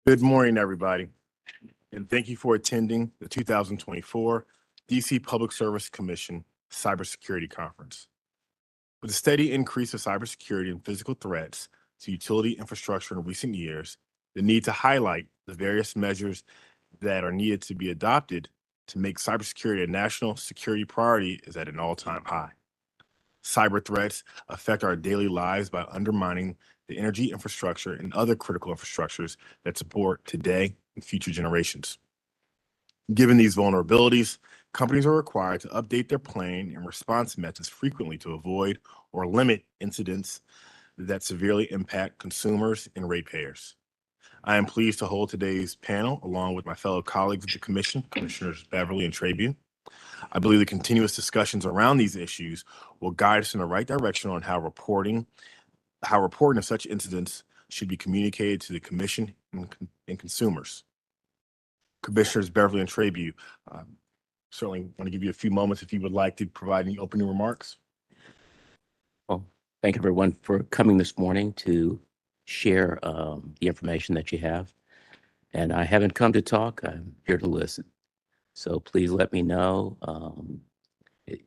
Good morning, everybody, and thank you for attending the 2024 DC Public Service Commission Cybersecurity Conference. With a steady increase of cybersecurity and physical threats to utility infrastructure in recent years, the need to highlight the various measures that are needed to be adopted to make cybersecurity a national security priority is at an all-time high. Cyber threats affect our daily lives by undermining the energy infrastructure and other critical infrastructures that support today and future generations. Given these vulnerabilities, companies are required to update their planning and response methods frequently to avoid or limit incidents that severely impact consumers and ratepayers. I am pleased to hold today's panel along with my fellow colleagues of the Commission, Commissioners Beverly and Trabue. I believe the continuous discussions around these issues will guide us in the right direction on how reporting of such incidents should be communicated to the Commission and consumers. Commissioners Beverly and Trabue, certainly want to give you a few moments if you would like to provide any opening remarks. Well, thank you everyone for coming this morning to share the information that you have. And I haven't come to talk, I'm here to listen. So please let me know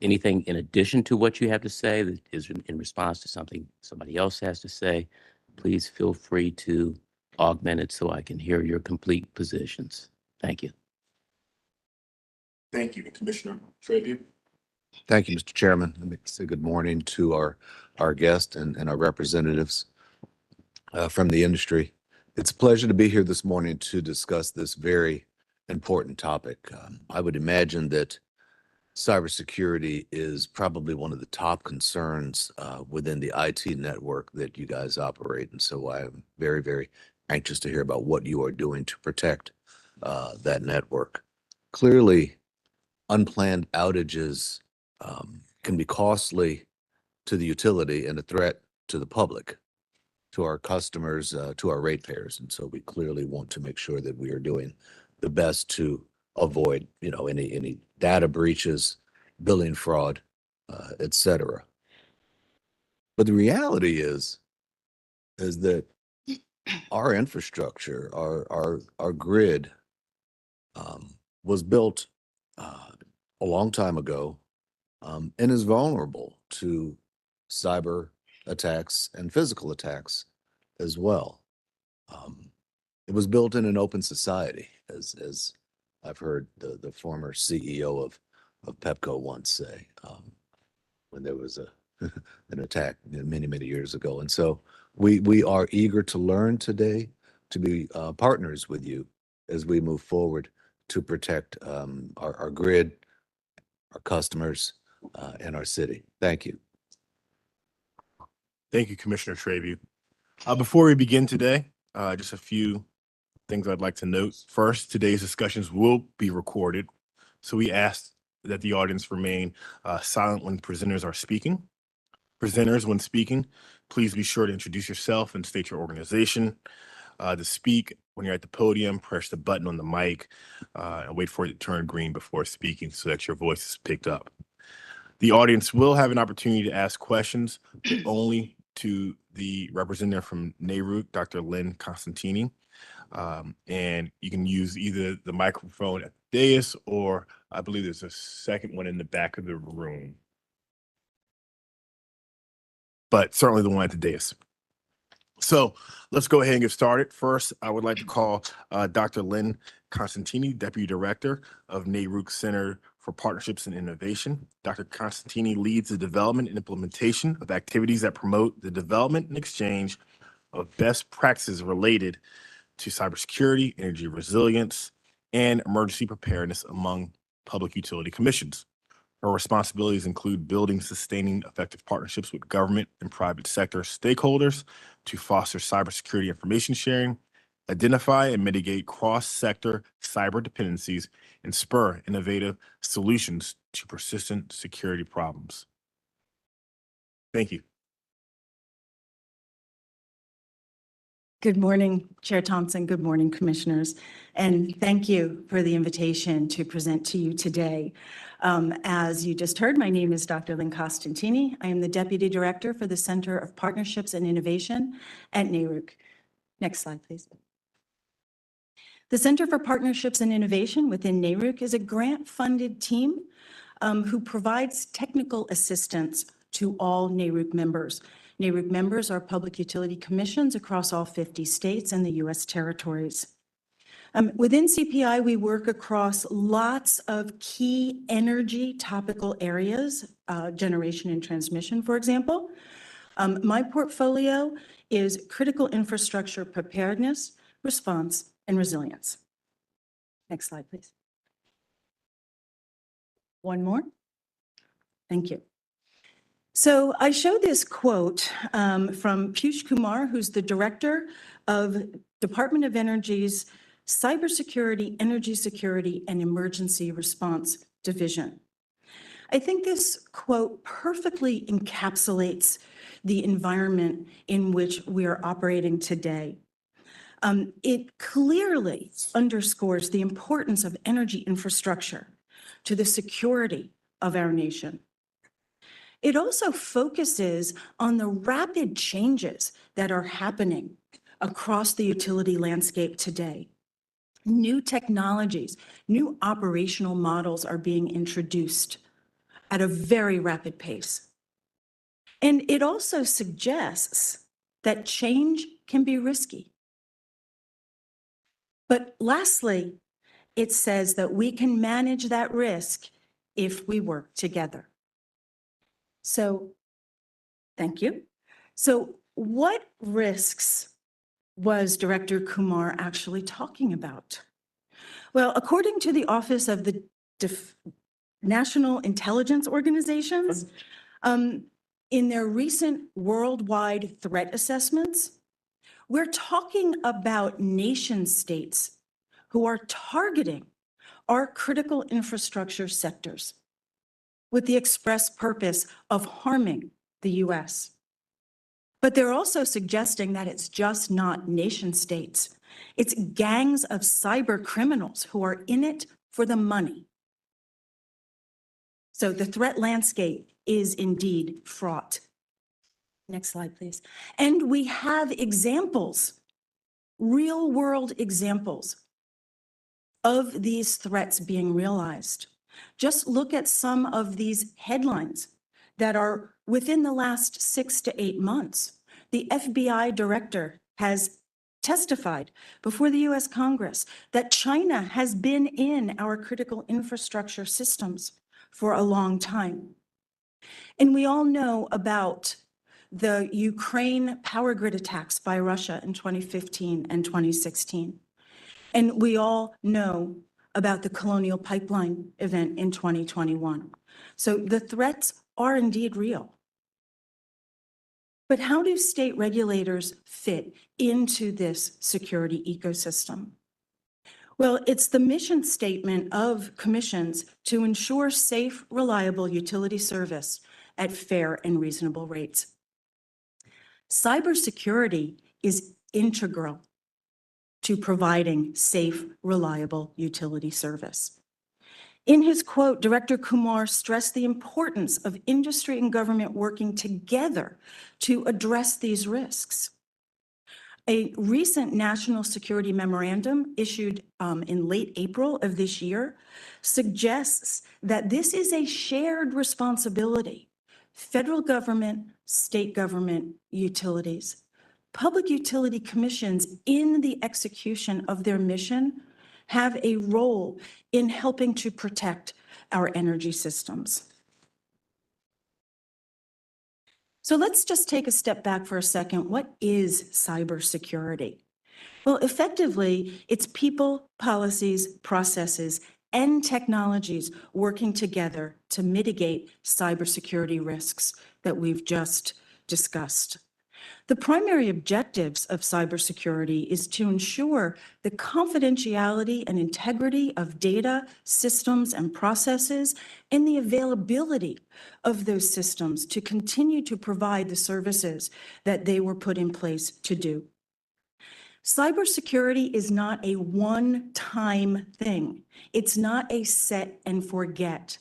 anything in addition to what you have to say that is in response to something somebody else has to say. Please feel free to augment it so I can hear your complete positions. Thank you. Thank you, Commissioner Trabue. Thank you, Mr. Chairman. Let me say good morning to our guests and our representatives from the industry. It's a pleasure to be here this morning to discuss this very important topic. I would imagine that cybersecurity is probably one of the top concerns within the IT network that you guys operate. And so I am very, very anxious to hear about what you are doing to protect that network. Clearly, unplanned outages can be costly to the utility and a threat to the public, to our customers, to our ratepayers. And so we clearly want to make sure that we are doing the best to avoid, any data breaches, billing fraud, et cetera. But the reality is that our infrastructure, our grid was built a long time ago and is vulnerable to cyber attacks and physical attacks as well. It was built in an open society, as I've heard the former CEO of Pepco once say, when there was an attack many, many years ago. And so we are eager to learn today, to be partners with you as we move forward to protect our grid, our customers, and our city. Thank you. Thank you, Commissioner Trabue. Before we begin today, just a few things I'd like to note. First, today's discussions will be recorded, so we ask that the audience remain silent when presenters are speaking. Presenters, when speaking, please be sure to introduce yourself and state your organization. To speak, when you're at the podium, press the button on the mic and wait for it to turn green before speaking so that your voice is picked up. The audience will have an opportunity to ask questions, but only to the representative from NARUC, Dr. Lynn Constantini. And you can use either the microphone at the dais or I believe there's a second one in the back of the room. But certainly the one at the dais. So let's go ahead and get started. First, I would like to call Dr. Lynn Constantini, Deputy Director of NARUC Center for Partnerships and Innovation. Dr. Constantini leads the development and implementation of activities that promote the development and exchange of best practices related to cybersecurity, energy resilience, and emergency preparedness among public utility commissions. Her responsibilities include building, sustaining effective partnerships with government and private sector stakeholders to foster cybersecurity information sharing, identify and mitigate cross-sector cyber dependencies, and spur innovative solutions to persistent security problems. Thank you. Good morning, Chair Thompson. Good morning, Commissioners. And thank you for the invitation to present to you today. As you just heard, my name is Dr. Lynn Costantini. I am the Deputy Director for the Center of Partnerships and Innovation at NARUC. Next slide, please. The Center for Partnerships and Innovation within NARUC is a grant-funded team who provides technical assistance to all NARUC members. NARUC members are public utility commissions across all 50 states and the U.S. territories. Within CPI, we work across lots of key energy topical areas, generation and transmission, for example. My portfolio is critical infrastructure preparedness, response, and resilience. Next slide, please. One more. Thank you. So I show this quote from Piyush Kumar, who's the director of Department of Energy's Cybersecurity, Energy Security, and Emergency Response Division. I think this quote perfectly encapsulates the environment in which we are operating today. It clearly underscores the importance of energy infrastructure to the security of our nation. It also focuses on the rapid changes that are happening across the utility landscape today. New technologies, new operational models are being introduced at a very rapid pace. And it also suggests that change can be risky. But lastly, it says that we can manage that risk if we work together. So, thank you. So, what risks was Director Kumar actually talking about? Well, according to the Office of the National Intelligence Organizations, in their recent worldwide threat assessments, we're talking about nation states who are targeting our critical infrastructure sectors with the express purpose of harming the U.S. But they're also suggesting that it's just not nation states. It's gangs of cyber criminals who are in it for the money. So the threat landscape is indeed fraught. Next slide, please. And we have examples, real world examples of these threats being realized. Just look at some of these headlines that are within the last 6 to 8 months. The FBI director has testified before the U.S. Congress that China has been in our critical infrastructure systems for a long time. And we all know about the Ukraine power grid attacks by Russia in 2015 and 2016. And we all know about the Colonial Pipeline event in 2021. So the threats are indeed real. But how do state regulators fit into this security ecosystem? Well, it's the mission statement of commissions to ensure safe, reliable utility service at fair and reasonable rates. Cybersecurity is integral to providing safe, reliable utility service. In his quote, Director Kumar stressed the importance of industry and government working together to address these risks. A recent national security memorandum issued in late April of this year suggests that this is a shared responsibility. Federal government, state government, utilities, public utility commissions in the execution of their mission have a role in helping to protect our energy systems. So let's just take a step back for a second. What is cybersecurity? Well, effectively, it's people, policies, processes, and technologies working together to mitigate cybersecurity risks that we've just discussed. The primary objectives of cybersecurity is to ensure the confidentiality and integrity of data, systems, and processes, and the availability of those systems to continue to provide the services that they were put in place to do. Cybersecurity is not a one-time thing. It's not a set and forget.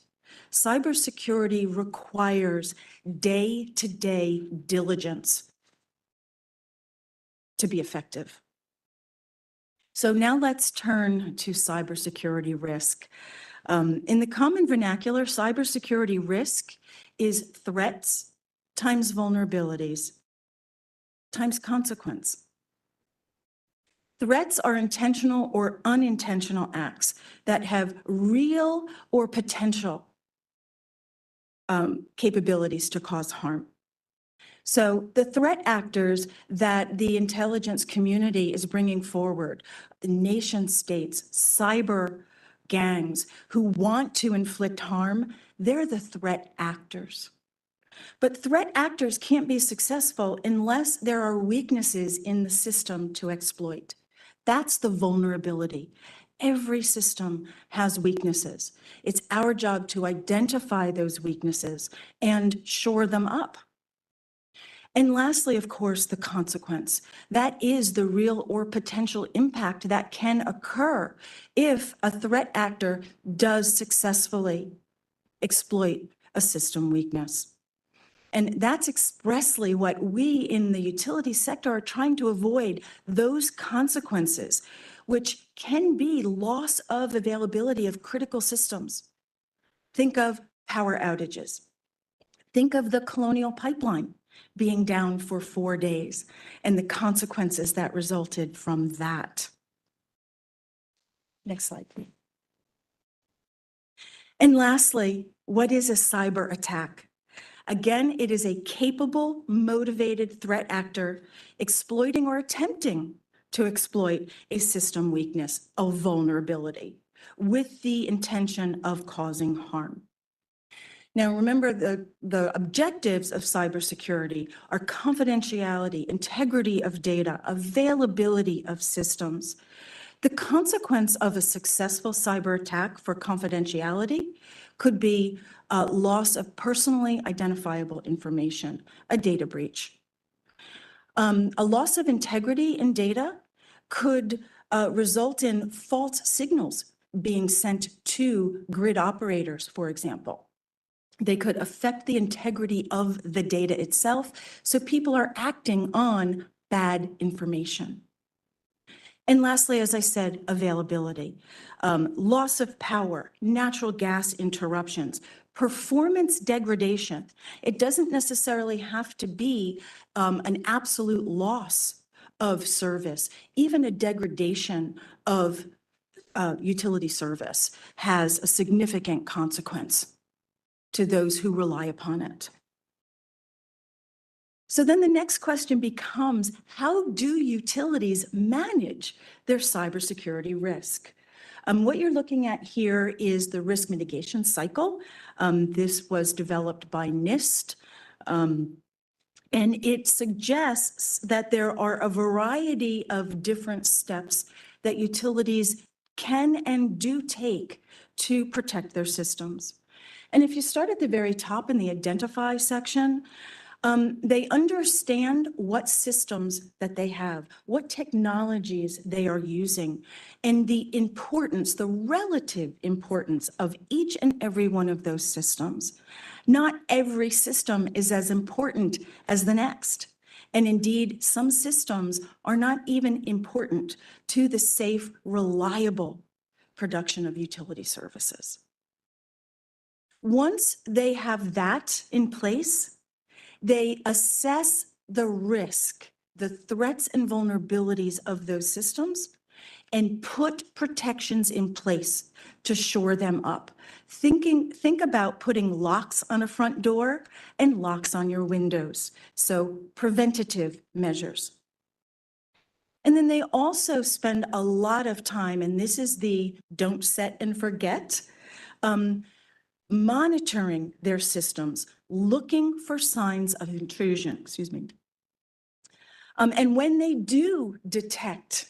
Cybersecurity requires day-to-day diligence to be effective. So now let's turn to cybersecurity risk. In the common vernacular, cybersecurity risk is threats times vulnerabilities times consequence. Threats are intentional or unintentional acts that have real or potential capabilities to cause harm. So the threat actors that the intelligence community is bringing forward, the nation states, cyber gangs who want to inflict harm, they're the threat actors. But threat actors can't be successful unless there are weaknesses in the system to exploit. That's the vulnerability. Every system has weaknesses. It's our job to identify those weaknesses and shore them up. And lastly, of course, the consequence. That is the real or potential impact that can occur if a threat actor does successfully exploit a system weakness. And that's expressly what we in the utility sector are trying to avoid, those consequences, which can be loss of availability of critical systems. Think of power outages. Think of the Colonial Pipeline being down for 4 days and the consequences that resulted from that. Next slide, please. And lastly, what is a cyber attack? Again, it is a capable, motivated threat actor exploiting or attempting to exploit a system weakness, a vulnerability, with the intention of causing harm. Now, remember, the objectives of cybersecurity are confidentiality, integrity of data, availability of systems. The consequence of a successful cyber attack for confidentiality could be loss of personally identifiable information, a data breach. A loss of integrity in data could result in false signals being sent to grid operators, for example. They could affect the integrity of the data itself, so people are acting on bad information. And lastly, as I said, availability, loss of power, natural gas interruptions, performance degradation. It doesn't necessarily have to be an absolute loss of service. Even a degradation of utility service has a significant consequence to those who rely upon it. So then the next question becomes, how do utilities manage their cybersecurity risk? What you're looking at here is the risk mitigation cycle. This was developed by NIST, and it suggests that there are a variety of different steps that utilities can and do take to protect their systems. And if you start at the very top in the identify section, they understand what systems that they have, what technologies they are using, and the importance, the relative importance of each and every one of those systems. Not every system is as important as the next. And indeed, some systems are not even important to the safe, reliable production of utility services. Once they have that in place, they assess the risk, the threats and vulnerabilities of those systems, and put protections in place to shore them up. Think about putting locks on a front door and locks on your windows. So preventative measures. And then they also spend a lot of time, and this is the don't set and forget, monitoring their systems, looking for signs of intrusion, and when they do detect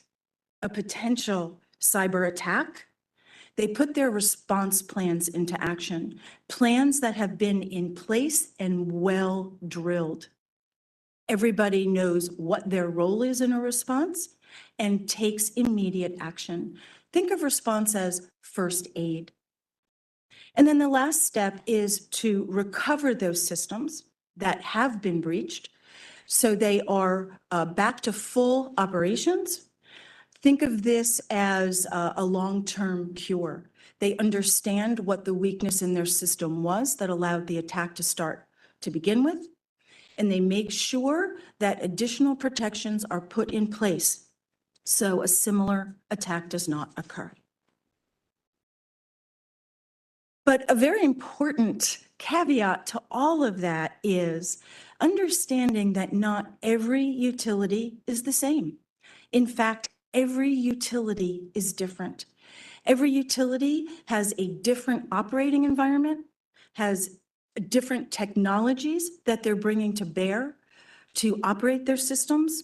a potential cyber attack, they put their response plans into action, plans that have been in place and well drilled. Everybody knows what their role is in a response and takes immediate action. Think of response as first aid. And then the last step is to recover those systems that have been breached so they are back to full operations. Think of this as a long-term cure. They understand what the weakness in their system was that allowed the attack to start to begin with, and they make sure that additional protections are put in place so a similar attack does not occur. But a very important caveat to all of that is understanding that not every utility is the same. In fact, every utility is different. Every utility has a different operating environment, has different technologies that they're bringing to bear to operate their systems.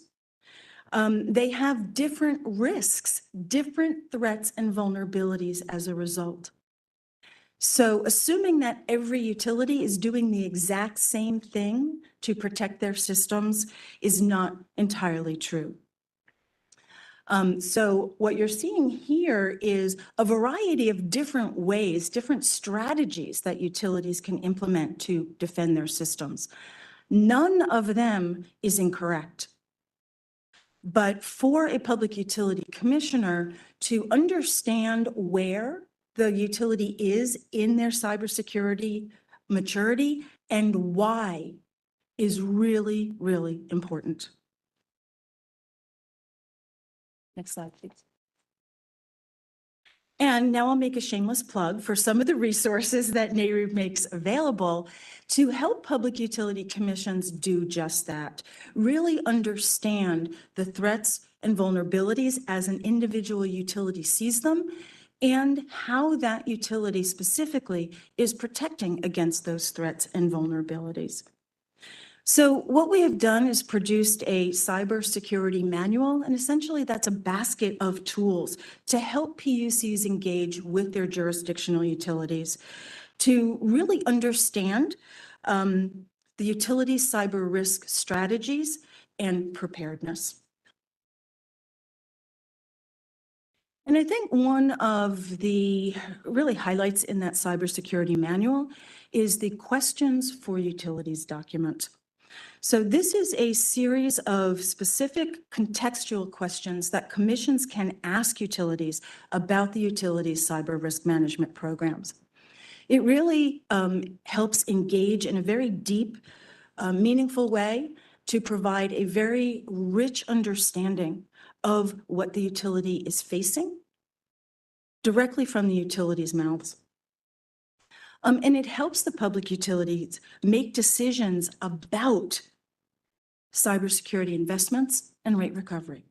They have different risks, different threats and vulnerabilities as a result. So assuming that every utility is doing the exact same thing to protect their systems is not entirely true. So what you're seeing here is a variety of different ways, different strategies that utilities can implement to defend their systems. None of them is incorrect. But for a public utility commissioner to understand where the utility is in their cybersecurity maturity and why is really, really important. Next slide, please. And now I'll make a shameless plug for some of the resources that NARUB makes available to help public utility commissions do just that. Really understand the threats and vulnerabilities as an individual utility sees them and how that utility specifically is protecting against those threats and vulnerabilities. So what we have done is produced a cybersecurity manual, and essentially that's a basket of tools to help PUCs engage with their jurisdictional utilities to really understand the utility's cyber risk strategies and preparedness. And I think one of the really highlights in that cybersecurity manual is the questions for utilities document. So this is a series of specific contextual questions that commissions can ask utilities about the utility's cyber risk management programs. It really helps engage in a very deep, meaningful way to provide a very rich understanding of what the utility is facing directly from the utility's mouths. And it helps the public utilities make decisions about cybersecurity investments and rate recovery.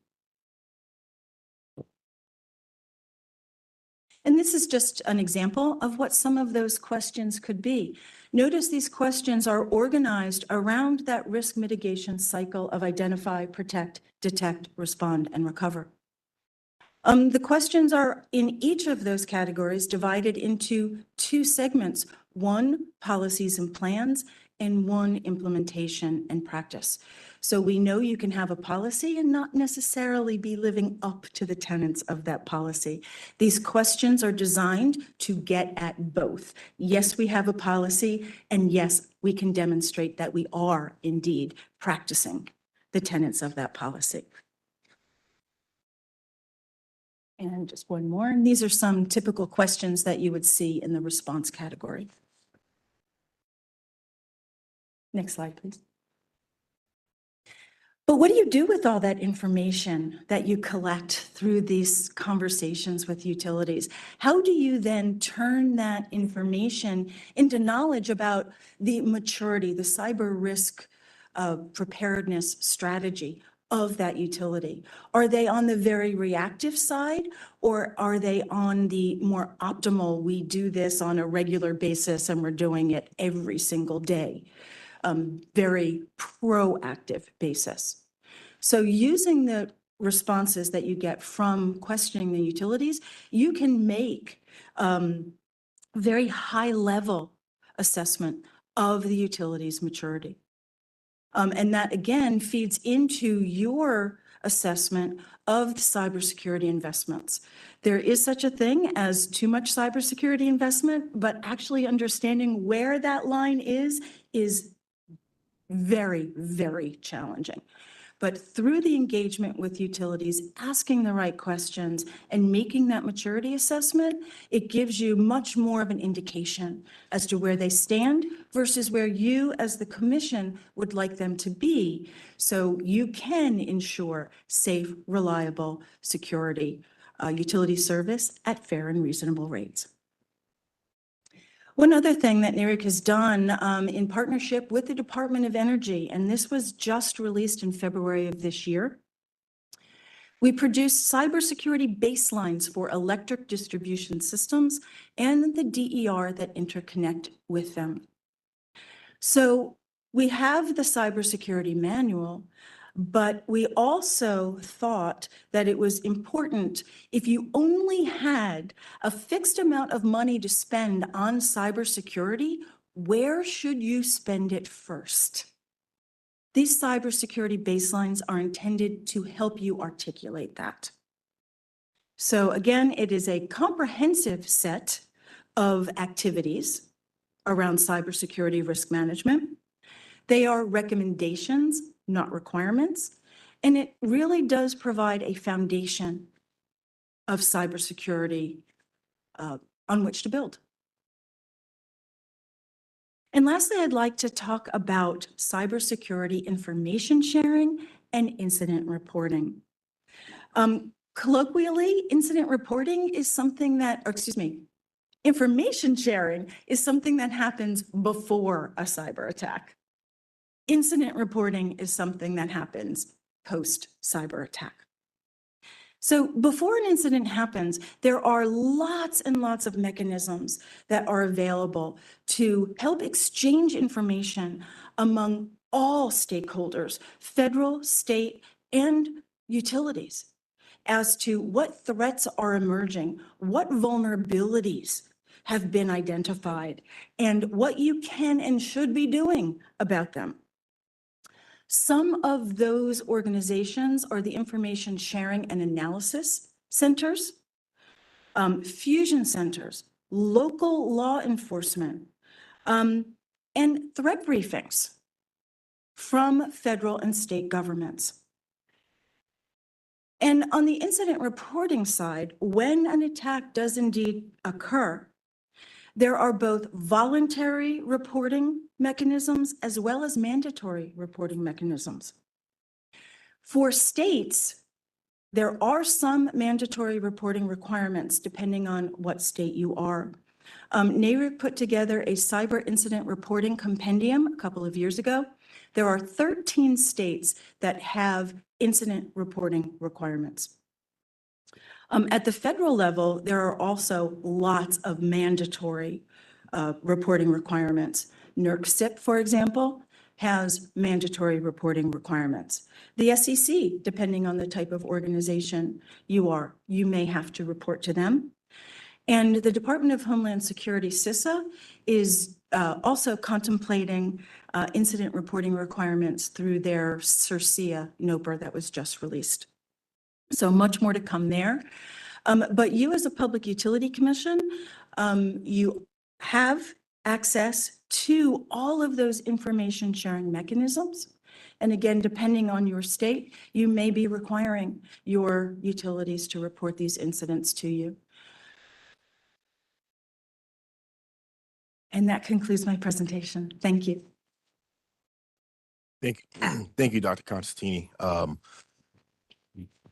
And this is just an example of what some of those questions could be. Notice these questions are organized around that risk mitigation cycle of identify, protect, detect, respond, and recover. The questions are in each of those categories divided into two segments, one policies and plans and one implementation and practice. So we know you can have a policy and not necessarily be living up to the tenets of that policy. These questions are designed to get at both. Yes, we have a policy, and yes, we can demonstrate that we are indeed practicing the tenets of that policy. And just one more, and these are some typical questions that you would see in the response category. Next slide, please. But what do you do with all that information that you collect through these conversations with utilities? How do you then turn that information into knowledge about the maturity, the cyber risk preparedness strategy of that utility? Are they on the very reactive side, or are they on the more optimal, we do this on a regular basis and we're doing it every single day? Very proactive basis. So using the responses that you get from questioning the utilities, you can make very high level assessment of the utility's maturity. And that again feeds into your assessment of the cybersecurity investments. There is such a thing as too much cybersecurity investment, but actually understanding where that line is very, very challenging. But through the engagement with utilities, asking the right questions and making that maturity assessment, it gives you much more of an indication as to where they stand versus where you as the commission would like them to be. So you can ensure safe, reliable, security, utility service at fair and reasonable rates. One other thing that NARIC has done in partnership with the Department of Energy, and this was just released in February of this year, we produced cybersecurity baselines for electric distribution systems and the DER that interconnect with them. So we have the cybersecurity manual, but we also thought that it was important if you only had a fixed amount of money to spend on cybersecurity, where should you spend it first? These cybersecurity baselines are intended to help you articulate that. So again, it is a comprehensive set of activities around cybersecurity risk management. They are recommendations, not requirements, and it really does provide a foundation of cybersecurity on which to build. And lastly, I'd like to talk about cybersecurity information sharing and incident reporting. Colloquially, incident reporting is something that, or excuse me, information sharing is something that happens before a cyber attack. Incident reporting is something that happens post cyber attack. So before an incident happens, there are lots and lots of mechanisms that are available to help exchange information among all stakeholders, federal, state, and utilities, as to what threats are emerging, what vulnerabilities have been identified, and what you can and should be doing about them. Some of those organizations are the information sharing and analysis centers, fusion centers, local law enforcement, and threat briefings from federal and state governments. And on the incident reporting side, when an attack does indeed occur, there are both voluntary reporting mechanisms as well as mandatory reporting mechanisms. For states, there are some mandatory reporting requirements depending on what state you are. NARIC put together a cyber incident reporting compendium a couple of years ago. There are 13 states that have incident reporting requirements. At the federal level, there are also lots of mandatory reporting requirements. NERC-CIP, for example, has mandatory reporting requirements. The SEC, depending on the type of organization you may have to report to them. And the Department of Homeland Security, CISA, is also contemplating incident reporting requirements through their CERCIA NOPR that was just released. So much more to come there. But you as a Public Utility Commission, you have access to all of those information sharing mechanisms. And again, depending on your state, you may be requiring your utilities to report these incidents to you. And that concludes my presentation. Thank you. Thank you, Dr. Constantini.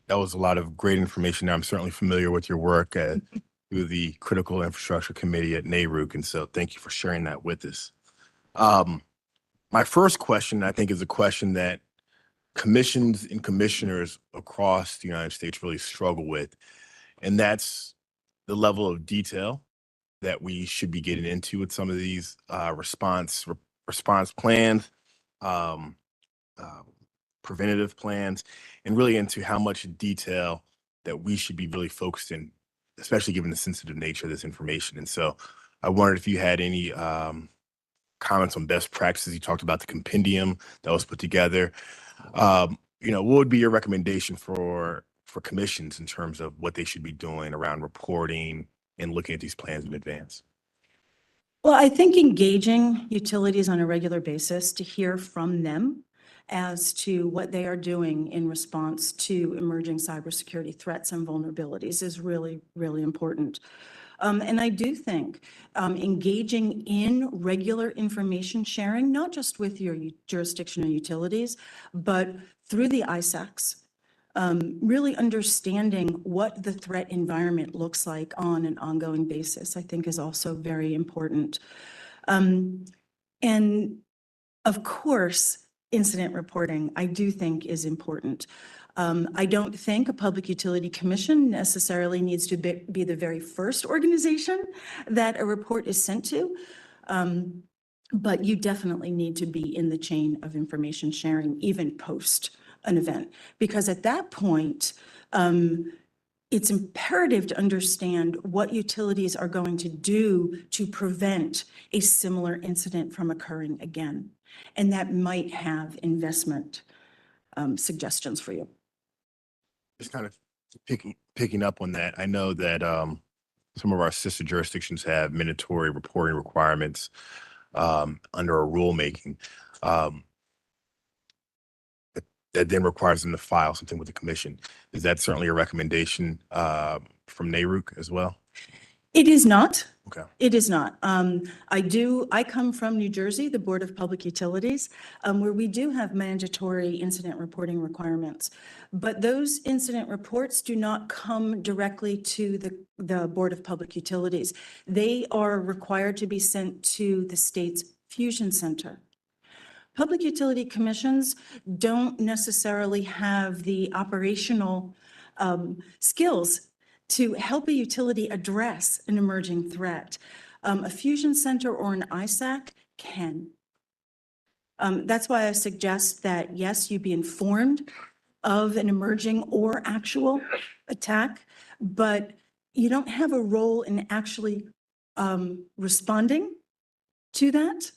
That was a lot of great information. I'm certainly familiar with your work through the Critical Infrastructure Committee at NARUC, and so thank you for sharing that with us. My first question, I think, is a question that commissions and commissioners across the United States really struggle with, and that's the level of detail that we should be getting into with some of these response plans, preventative plans, and really into how much detail that we should be really focused in, especially given the sensitive nature of this information. And so I wondered if you had any comments on best practices. You talked about the compendium that was put together. What would be your recommendation for commissions in terms of what they should be doing around reporting and looking at these plans in advance? Well, I think engaging utilities on a regular basis to hear from them as to what they are doing in response to emerging cybersecurity threats and vulnerabilities is really, really important. And I do think engaging in regular information sharing, not just with your jurisdictional utilities, but through the ISACs, really understanding what the threat environment looks like on an ongoing basis, I think is also very important. And of course, incident reporting, I do think is important. I don't think a Public Utility Commission necessarily needs to be the very first organization that a report is sent to. But you definitely need to be in the chain of information sharing, even post an event, because at that point, it's imperative to understand what utilities are going to do to prevent a similar incident from occurring again. And that might have investment suggestions for you. Just kind of picking up on that, I know that some of our sister jurisdictions have mandatory reporting requirements under a rulemaking that then requires them to file something with the commission. Is that certainly a recommendation from NARUC as well? It is not. Okay. It is not. I come from New Jersey, the Board of Public Utilities, where we do have mandatory incident reporting requirements. But those incident reports do not come directly to the Board of Public Utilities. They are required to be sent to the state's fusion center. Public utility commissions don't necessarily have the operational skills to help a utility address an emerging threat. A fusion center or an ISAC can. That's why I suggest that, yes, you be informed of an emerging or actual attack, but you don't have a role in actually responding to that.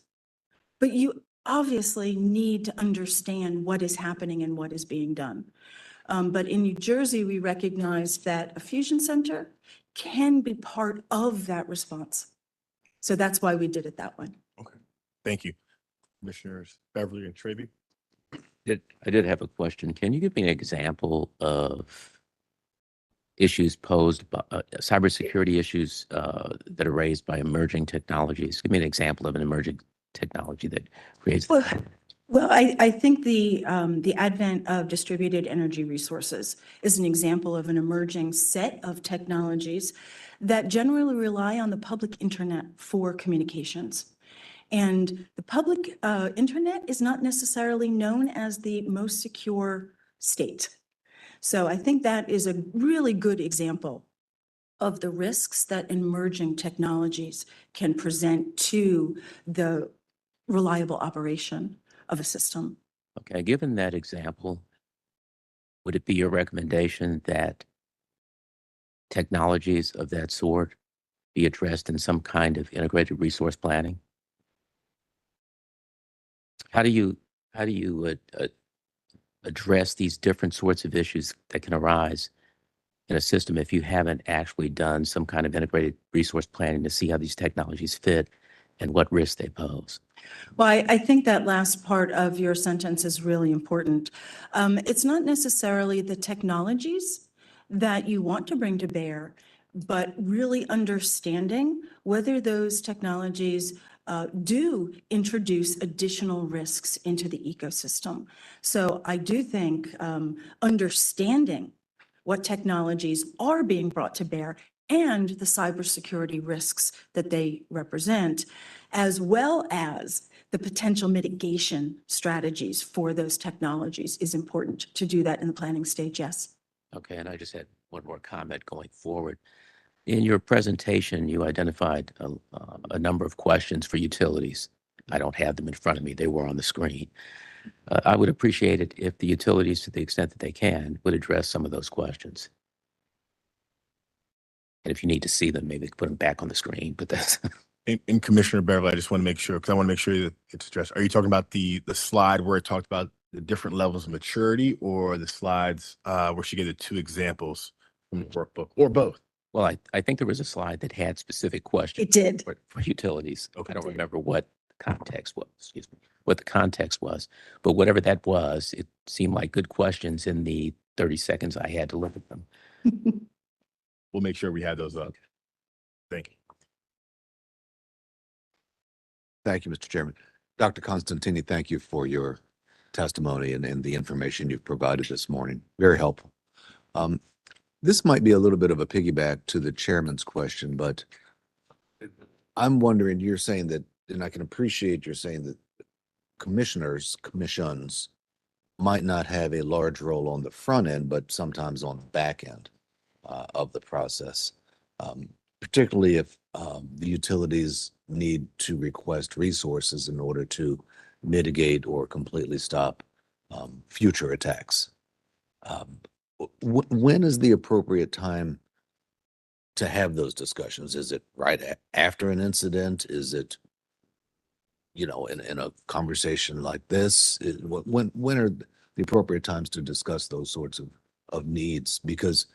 But you obviously need to understand what is happening and what is being done. But in New Jersey, we recognize that a fusion center can be part of that response. So that's why we did it that way. Okay. Thank you. Commissioners Beverly and Traby. I did have a question. Can you give me an example of issues posed by cybersecurity issues that are raised by emerging technologies? Give me an example of an emerging technology that creates. Well, I think the advent of distributed energy resources is an example of an emerging set of technologies that generally rely on the public internet for communications. And the public internet is not necessarily known as the most secure state. So I think that is a really good example of the risks that emerging technologies can present to the reliable operation of a system. Okay, given that example, would it be your recommendation that technologies of that sort be addressed in some kind of integrated resource planning? How do you address these different sorts of issues that can arise in a system if you haven't actually done some kind of integrated resource planning to see how these technologies fit and what risks they pose? Well, I think that last part of your sentence is really important. It's not necessarily the technologies that you want to bring to bear, but really understanding whether those technologies do introduce additional risks into the ecosystem. So I do think understanding what technologies are being brought to bear and the cybersecurity risks that they represent, as well as the potential mitigation strategies for those technologies is important to do that in the planning stage, yes. Okay, and I just had one more comment going forward. In your presentation, you identified a number of questions for utilities. I don't have them in front of me. They were on the screen. I would appreciate it if the utilities, to the extent that they can, would address some of those questions. And if you need to see them, maybe put them back on the screen, but that's... And Commissioner Beverly, I just want to make sure, because I want to make sure that it's addressed. Are you talking about the slide where it talked about the different levels of maturity, or the slides where she gave the two examples from the workbook, or both? Well, I think there was a slide that had specific questions. It did. For utilities. Okay. I don't remember what context was, excuse me, what the context was. But whatever that was, it seemed like good questions in the 30 seconds I had to look at them. We'll make sure we have those up. Thank you. Thank you, Mr. Chairman. Dr. Constantini, thank you for your testimony and the information you've provided this morning. Very helpful. This might be a little bit of a piggyback to the chairman's question, but I'm wondering, you're saying that, and I can appreciate you're saying that commissions might not have a large role on the front end, but sometimes on the back end of the process, particularly if the utilities need to request resources in order to mitigate or completely stop future attacks. When is the appropriate time to have those discussions? Is it right after an incident? Is it, in a conversation like this? When are the appropriate times to discuss those sorts of needs? Because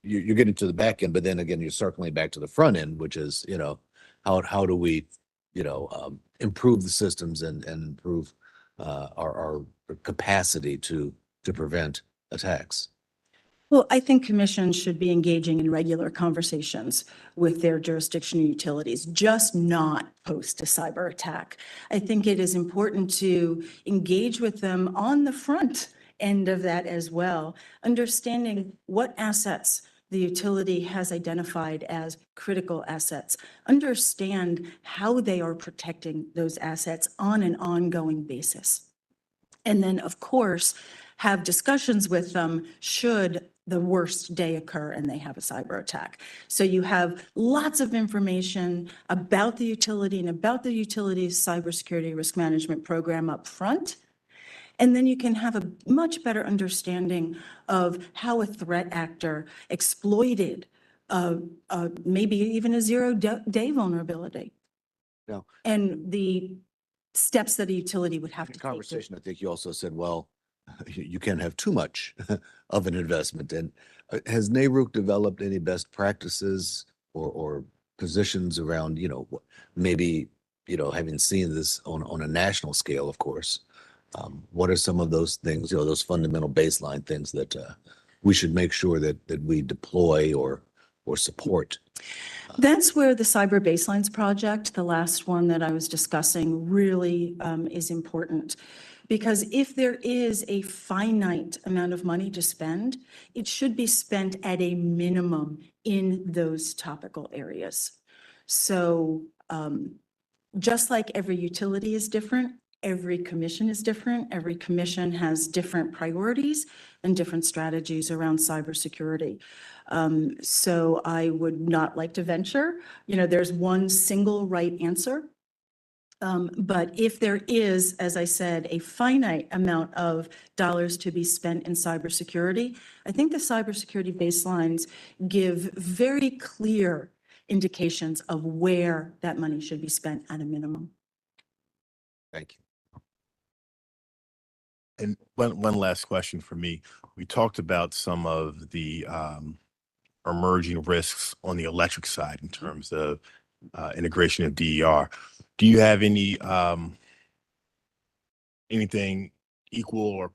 you're getting to the back end, but then again, you're circling back to the front end, which is, how do we, improve the systems and improve our capacity to prevent attacks? Well, I think commissions should be engaging in regular conversations with their jurisdiction utilities, just not post a cyber attack. I think it is important to engage with them on the front end of that as well, understanding what assets the utility has identified as critical assets, understand how they are protecting those assets on an ongoing basis. And then, of course, have discussions with them should the worst day occur and they have a cyber attack. So you have lots of information about the utility and about the utility's cybersecurity risk management program up front. And then you can have a much better understanding of how a threat actor exploited maybe even a zero-day vulnerability. No. And the steps that a utility would have In to the take. conversation, I think you also said, well, you can't have too much of an investment. And has NARUC developed any best practices or positions around, maybe, having seen this on a national scale, of course, what are some of those things, those fundamental baseline things that we should make sure that we deploy or support? That's where the Cyber Baselines project, the last one that I was discussing, really is important. Because if there is a finite amount of money to spend, it should be spent at a minimum in those topical areas. So just like every utility is different, every commission is different. Every commission has different priorities and different strategies around cybersecurity. So I would not like to venture, there's one single right answer. But if there is, as I said, a finite amount of dollars to be spent in cybersecurity, I think the cybersecurity baselines give very clear indications of where that money should be spent at a minimum. Thank you. And one last question for me. We talked about some of the emerging risks on the electric side in terms of integration of DER. Do you have any anything equal or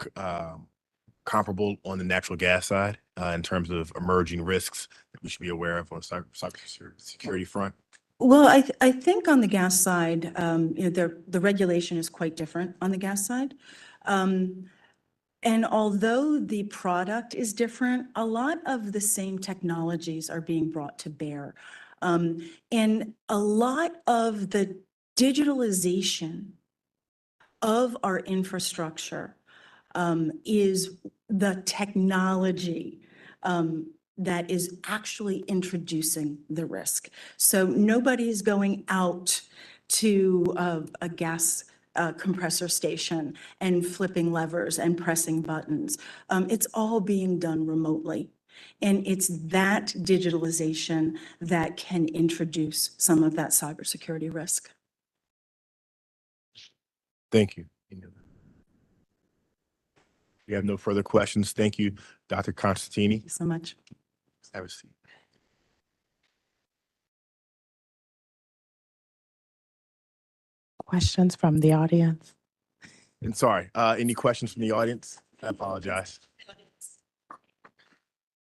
comparable on the natural gas side in terms of emerging risks that we should be aware of on the cybersecurity front? Well, I think on the gas side, the regulation is quite different on the gas side. And although the product is different, a lot of the same technologies are being brought to bear. And a lot of the digitalization of our infrastructure is the technology that is actually introducing the risk. So nobody's going out to a gas compressor station and flipping levers and pressing buttons. It's all being done remotely. And it's that digitalization that can introduce some of that cybersecurity risk. Thank you. We have no further questions. Thank you, Dr. Constantini. Thank you so much. Have a seat. questions from the audience? And sorry, any questions from the audience? I apologize.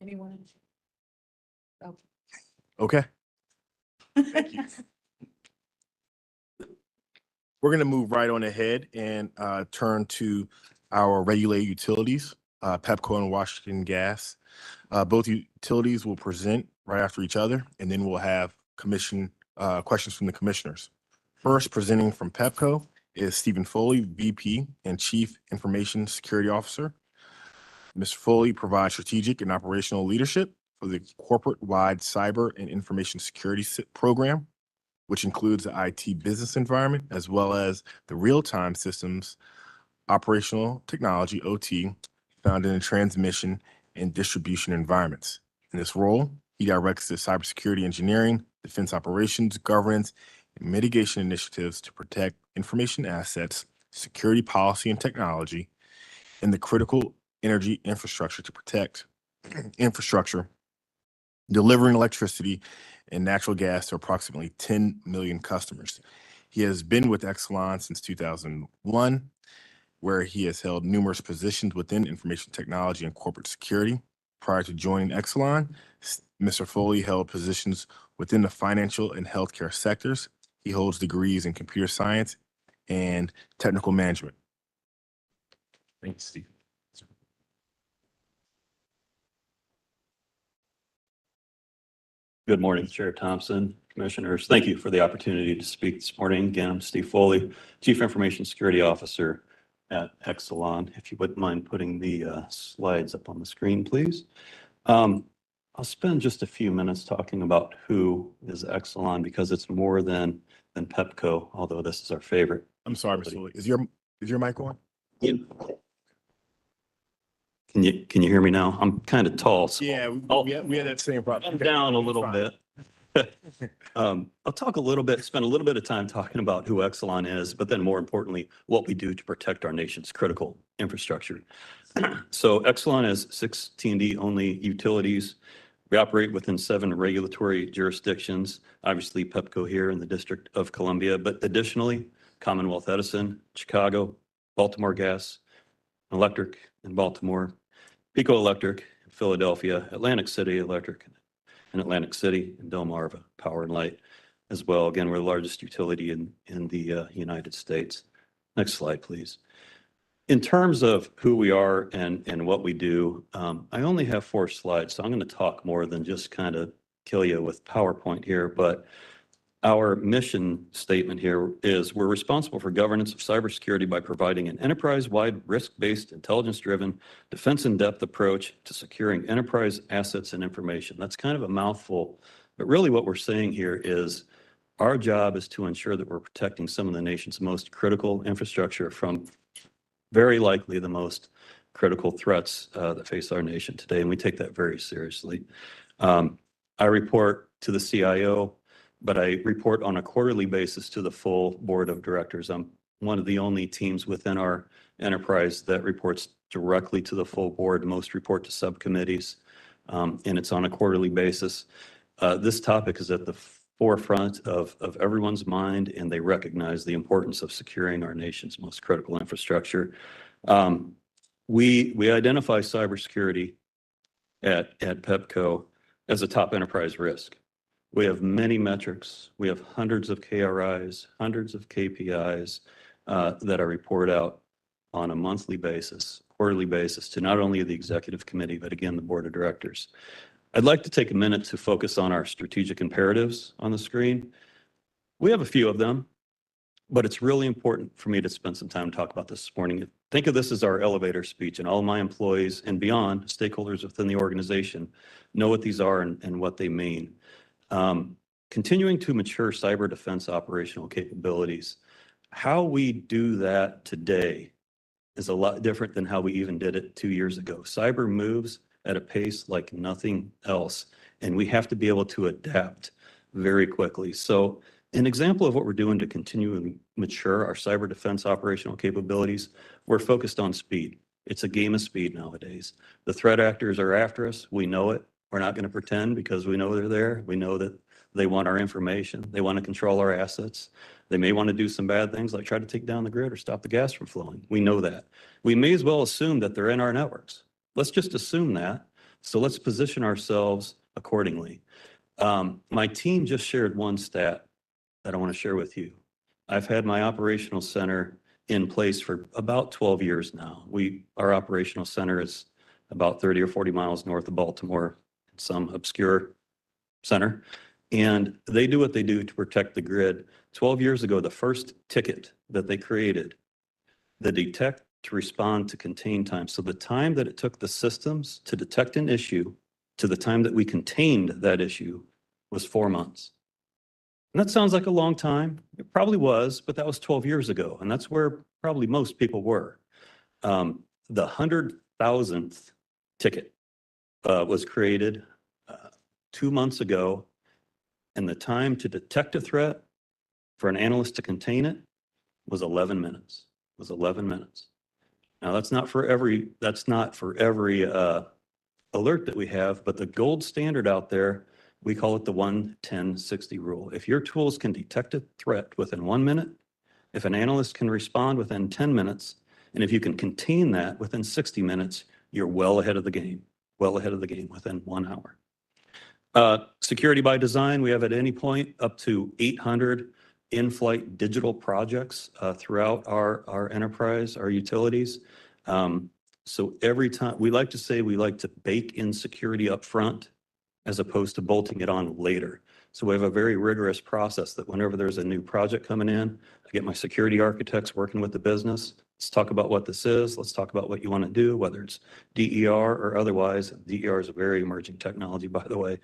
Anyone? Okay. Thank you. We're going to move right on ahead and turn to our regulated utilities, Pepco and Washington Gas. Both utilities will present right after each other, and then we'll have questions from the commissioners. First, presenting from Pepco is Stephen Foley, VP and Chief Information Security Officer. Mr. Foley provides strategic and operational leadership for the corporate-wide cyber and information security program, which includes the IT business environment, as well as the real-time systems, operational technology, OT, found in the transmission and distribution environments. In this role, he directs the cybersecurity engineering, defense operations, governance, and mitigation initiatives to protect information assets, security policy and technology, and the critical energy infrastructure to protect infrastructure, delivering electricity and natural gas to approximately 10 million customers. He has been with Exelon since 2001, where he has held numerous positions within information technology and corporate security. Prior to joining Exelon, Mr. Foley held positions within the financial and healthcare sectors. He holds degrees in computer science and technical management. Thanks, Steve. Good morning, Chair Thompson, Commissioners. Thank you for the opportunity to speak this morning. Again, I'm Steve Foley, Chief Information Security Officer at Exelon. If you wouldn't mind putting the slides up on the screen, please. I'll spend just a few minutes talking about who is Exelon because it's more than Pepco, although this is our favorite. I'm sorry, Mr. Foley. Is your mic on? Yeah. Can you hear me now? I'm kind of tall. So Yeah, we had that same problem. I'm down a little bit. I'll talk a little bit, spend a little bit of time talking about who Exelon is, but then more importantly, what we do to protect our nation's critical infrastructure. So Exelon is 6 T&D only utilities. We operate within 7 regulatory jurisdictions, obviously Pepco here in the District of Columbia, but additionally, Commonwealth Edison, Chicago, Baltimore Gas, Electric in Baltimore, Pico Electric, Philadelphia, Atlantic City Electric, and Atlantic City, and Delmarva Power and Light as well. Again, we're the largest utility in the United States. Next slide, please. In terms of who we are and what we do, I only have 4 slides, so I'm going to talk more than just kind of kill you with PowerPoint here, but our mission statement here is we're responsible for governance of cybersecurity by providing an enterprise-wide, risk-based, intelligence-driven, defense-in-depth approach to securing enterprise assets and information. That's kind of a mouthful, but really what we're saying here is our job is to ensure that we're protecting some of the nation's most critical infrastructure from very likely the most critical threats that face our nation today, and we take that very seriously. I report to the CIO, but I report on a quarterly basis to the full board of directors. I'm one of the only teams within our enterprise that reports directly to the full board. Most report to subcommittees, and it's on a quarterly basis. This topic is at the forefront of everyone's mind, and they recognize the importance of securing our nation's most critical infrastructure. We identify cybersecurity at Pepco as a top enterprise risk. We have many metrics. We have hundreds of KRIs, hundreds of KPIs that are reported out on a monthly basis, quarterly basis to not only the executive committee, but again, the board of directors. I'd like to take a minute to focus on our strategic imperatives on the screen. We have a few of them, but it's really important for me to spend some time to talk about this morning. Think of this as our elevator speech, and all of my employees and beyond, stakeholders within the organization, know what these are and what they mean. Continuing to mature cyber defense operational capabilities. How we do that today is a lot different than how we even did it 2 years ago. Cyber moves at a pace like nothing else, and we have to be able to adapt very quickly. So an example of what we're doing to continue and mature our cyber defense operational capabilities, we're focused on speed. It's a game of speed nowadays. The threat actors are after us. We know it. We're not going to pretend because we know they're there. We know that They want our information. They want to control our assets. They may want to do some bad things like try to take down the grid or stop the gas from flowing. We know that. We may as well assume that they're in our networks. Let's just assume that. So let's position ourselves accordingly. My team just shared one stat that I want to share with you. I've had my operational center in place for about 12 years now. Our operational center is about 30 or 40 miles north of Baltimore, some obscure center. And they do what they do to protect the grid. 12 years ago, the first ticket that they created, the detect to respond to contain time. So the time that it took the systems to detect an issue to the time that we contained that issue was 4 months. And that sounds like a long time. It probably was, but that was 12 years ago. And that's where probably most people were. The 100,000th ticket was created 2 months ago. And the time to detect a threat for an analyst to contain it was 11 minutes. It was 11 minutes. Now that's not for every alert that we have, but the gold standard out there, we call it the 1-10-60 rule. If your tools can detect a threat within 1 minute, if an analyst can respond within 10 minutes, and if you can contain that within 60 minutes, you're well ahead of the game, within 1 hour. Security by design, we have at any point up to 800 in-flight digital projects throughout our enterprise, our utilities. So every time, we like to bake in security up front as opposed to bolting it on later. So we have a very rigorous process that whenever there's a new project coming in, I get my security architects working with the business. Let's talk about what this is. Let's talk about what you want to do, whether it's DER or otherwise. DER is a very emerging technology, by the way.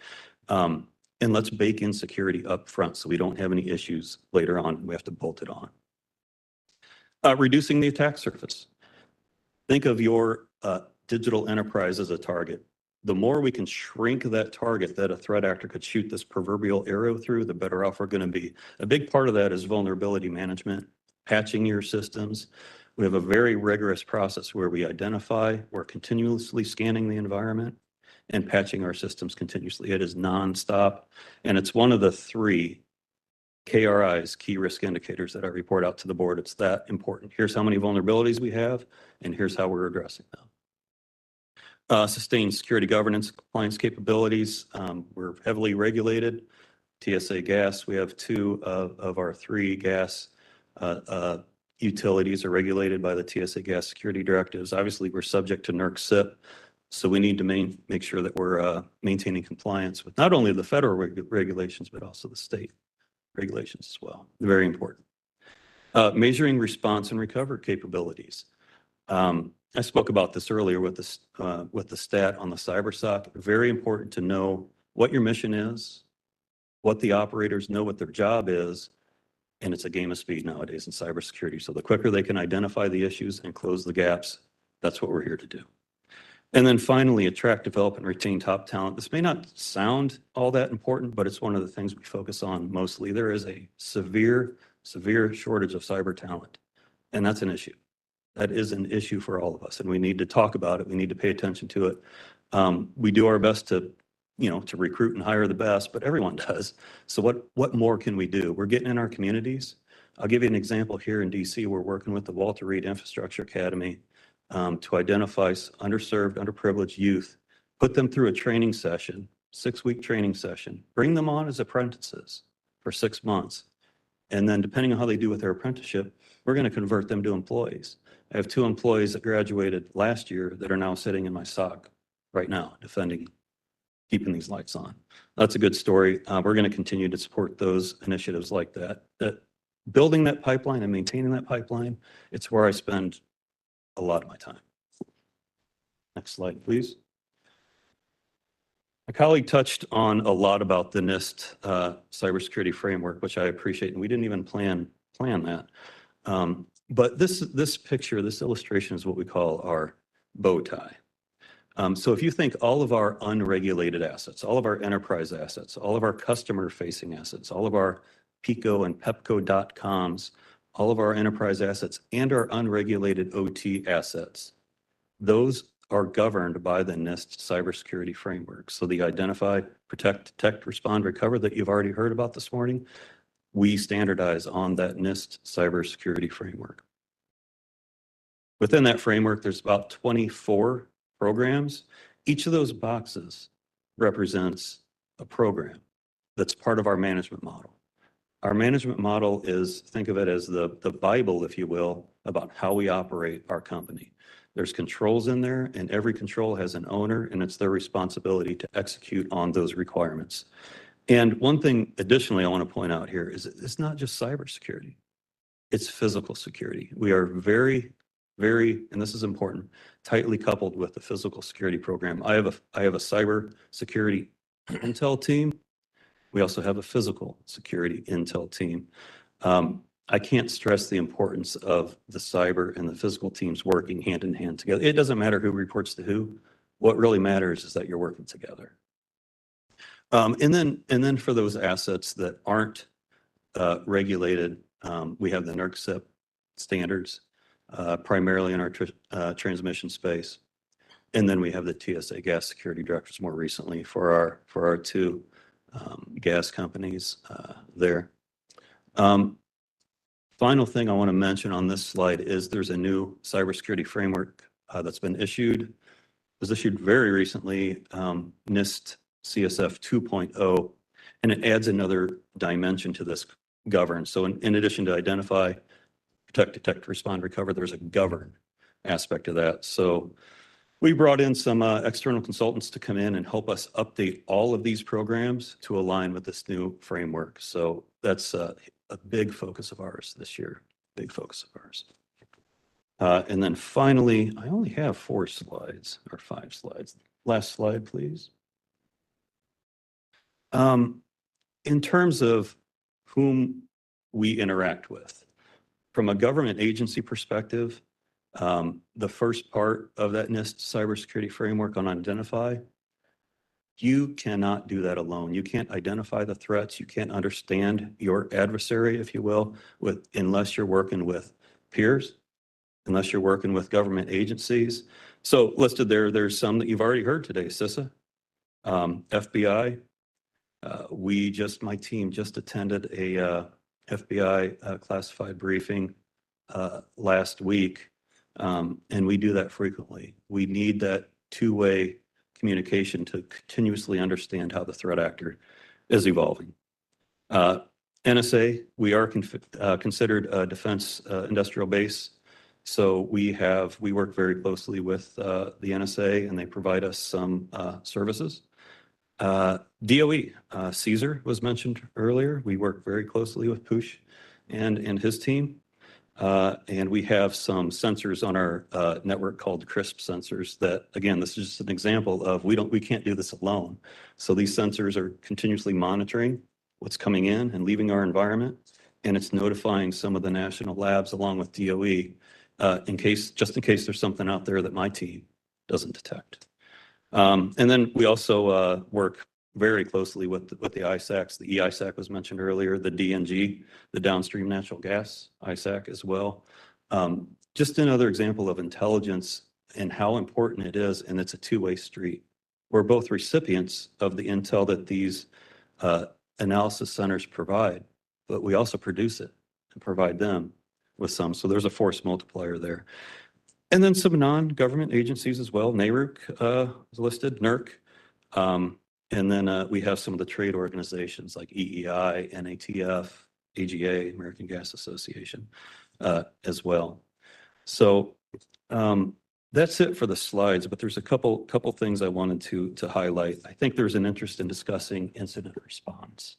And let's bake in security up front so we don't have any issues later on. We have to bolt it on. Reducing the attack surface. Think of your digital enterprise as a target. The more we can shrink that target that a threat actor could shoot this proverbial arrow through, the better off we're going to be. A big part of that is vulnerability management, patching your systems. We have a very rigorous process where we identify, we're continuously scanning the environment and patching our systems continuously. It is nonstop. And it's one of the 3 KRIs, key risk indicators, that I report out to the board. It's that important. Here's how many vulnerabilities we have, and here's how we're addressing them. Sustained security governance compliance capabilities. We're heavily regulated. TSA gas, we have 2 of our 3 gas utilities are regulated by the TSA gas security directives. Obviously, we're subject to NERC CIP, so we need to make sure that we're maintaining compliance with not only the federal regulations, but also the state regulations as well. Very important. Measuring response and recovery capabilities. I spoke about this earlier with the stat on the CyberSoc. Very important to know what your mission is, what the operators know what their job is, and it's a game of speed nowadays in cybersecurity. So the quicker they can identify the issues and close the gaps, that's what we're here to do. And then finally, attract, develop, and retain top talent. This may not sound all that important, but it's one of the things we focus on mostly. There is a severe shortage of cyber talent, and that's an issue. That is an issue for all of us, and we need to talk about it. We need to pay attention to it. We do our best to recruit and hire the best, but everyone does. So what more can we do? We're getting in our communities. I'll give you an example here in DC. We're working with the Walter Reed Infrastructure Academy to identify underserved, underprivileged youth, put them through a training session, 6-week training session, bring them on as apprentices for 6 months. And then depending on how they do with their apprenticeship, we're going to convert them to employees. I have 2 employees that graduated last year that are now sitting in my SOC right now, keeping these lights on. That's a good story. We're going to continue to support those initiatives like that. Building that pipeline and maintaining that pipeline, it's where I spend a lot of my time. Next slide, please. My colleague touched on a lot about the NIST cybersecurity framework, which I appreciate, and we didn't even plan that. But this picture, this illustration is what we call our bow tie. So if you think all of our unregulated assets, all of our enterprise assets, all of our customer-facing assets, all of our Pico and Pepco.coms, all of our enterprise assets, and our unregulated OT assets, those are governed by the NIST cybersecurity framework. So the identify, protect, detect, respond, recover that you've already heard about this morning, we standardize on that NIST cybersecurity framework. Within that framework, there's about 24 programs. Each of those boxes represents a program that's part of our management model. Our management model is, think of it as the Bible, if you will, about how we operate our company. There's controls in there, and every control has an owner, and it's their responsibility to execute on those requirements. And one thing additionally I want to point out here is it's not just cybersecurity, it's physical security. We are very, and this is important, tightly coupled with the physical security program. I have a cyber security intel team. We also have a physical security intel team. I can't stress the importance of the cyber and the physical teams working hand in hand together. It doesn't matter who reports to who. What really matters is that you're working together. And then for those assets that aren't regulated, we have the NERC standards, primarily in our transmission space. And then we have the TSA gas security directives more recently for our two gas companies there. Final thing I want to mention on this slide is there's a new cybersecurity framework that's been issued. It was issued very recently, NIST CSF 2.0, and it adds another dimension to this govern. So in addition to identify, protect, detect, respond, recover, there's a govern aspect of that. So we brought in some external consultants to come in and help us update all of these programs to align with this new framework. So that's a big focus of ours this year, big focus of ours. And then finally, I only have 4 slides or 5 slides. Last slide, please. In terms of whom we interact with, from a government agency perspective, the first part of that NIST cybersecurity framework on identify, you cannot do that alone. You can't identify the threats. You can't understand your adversary, if you will, unless you're working with peers, unless you're working with government agencies. So listed there's some that you've already heard today, CISA, FBI. My team just attended a FBI classified briefing last week. And we do that frequently. We need that two-way communication to continuously understand how the threat actor is evolving. NSA, we are considered a defense industrial base. So we work very closely with the NSA, and they provide us some services. DOE, Caesar was mentioned earlier. We work very closely with Poosh and his team. And we have some sensors on our network called CRISP sensors that, again, this is just an example of we can't do this alone. So these sensors are continuously monitoring what's coming in and leaving our environment, and it's notifying some of the national labs along with DOE just in case there's something out there that my team doesn't detect. And then we also work very closely with the ISACs. The EISAC was mentioned earlier, the DNG, the downstream natural gas ISAC as well. Just another example of intelligence and how important it is, and it's a two-way street. We're both recipients of the intel that these analysis centers provide, but we also produce it and provide them with some. So there's a force multiplier there. And then some non-government agencies as well. NARUC is listed, NERC. And then we have some of the trade organizations like EEI, NATF, AGA, American Gas Association, as well. So that's it for the slides, but there's a couple things I wanted to highlight. I think there's an interest in discussing incident response.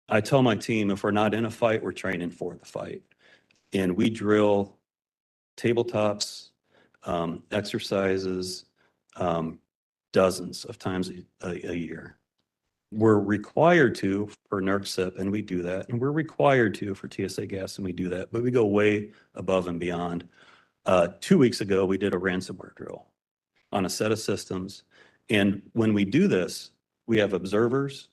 I tell my team, if we're not in a fight, we're training for the fight. And we drill tabletops, exercises, dozens of times a year. We're required to for NERC, and we do that. And we're required to for TSA gas, and we do that. But we go way above and beyond. 2 weeks ago, we did a ransomware drill on a set of systems. And when we do this, we have observers,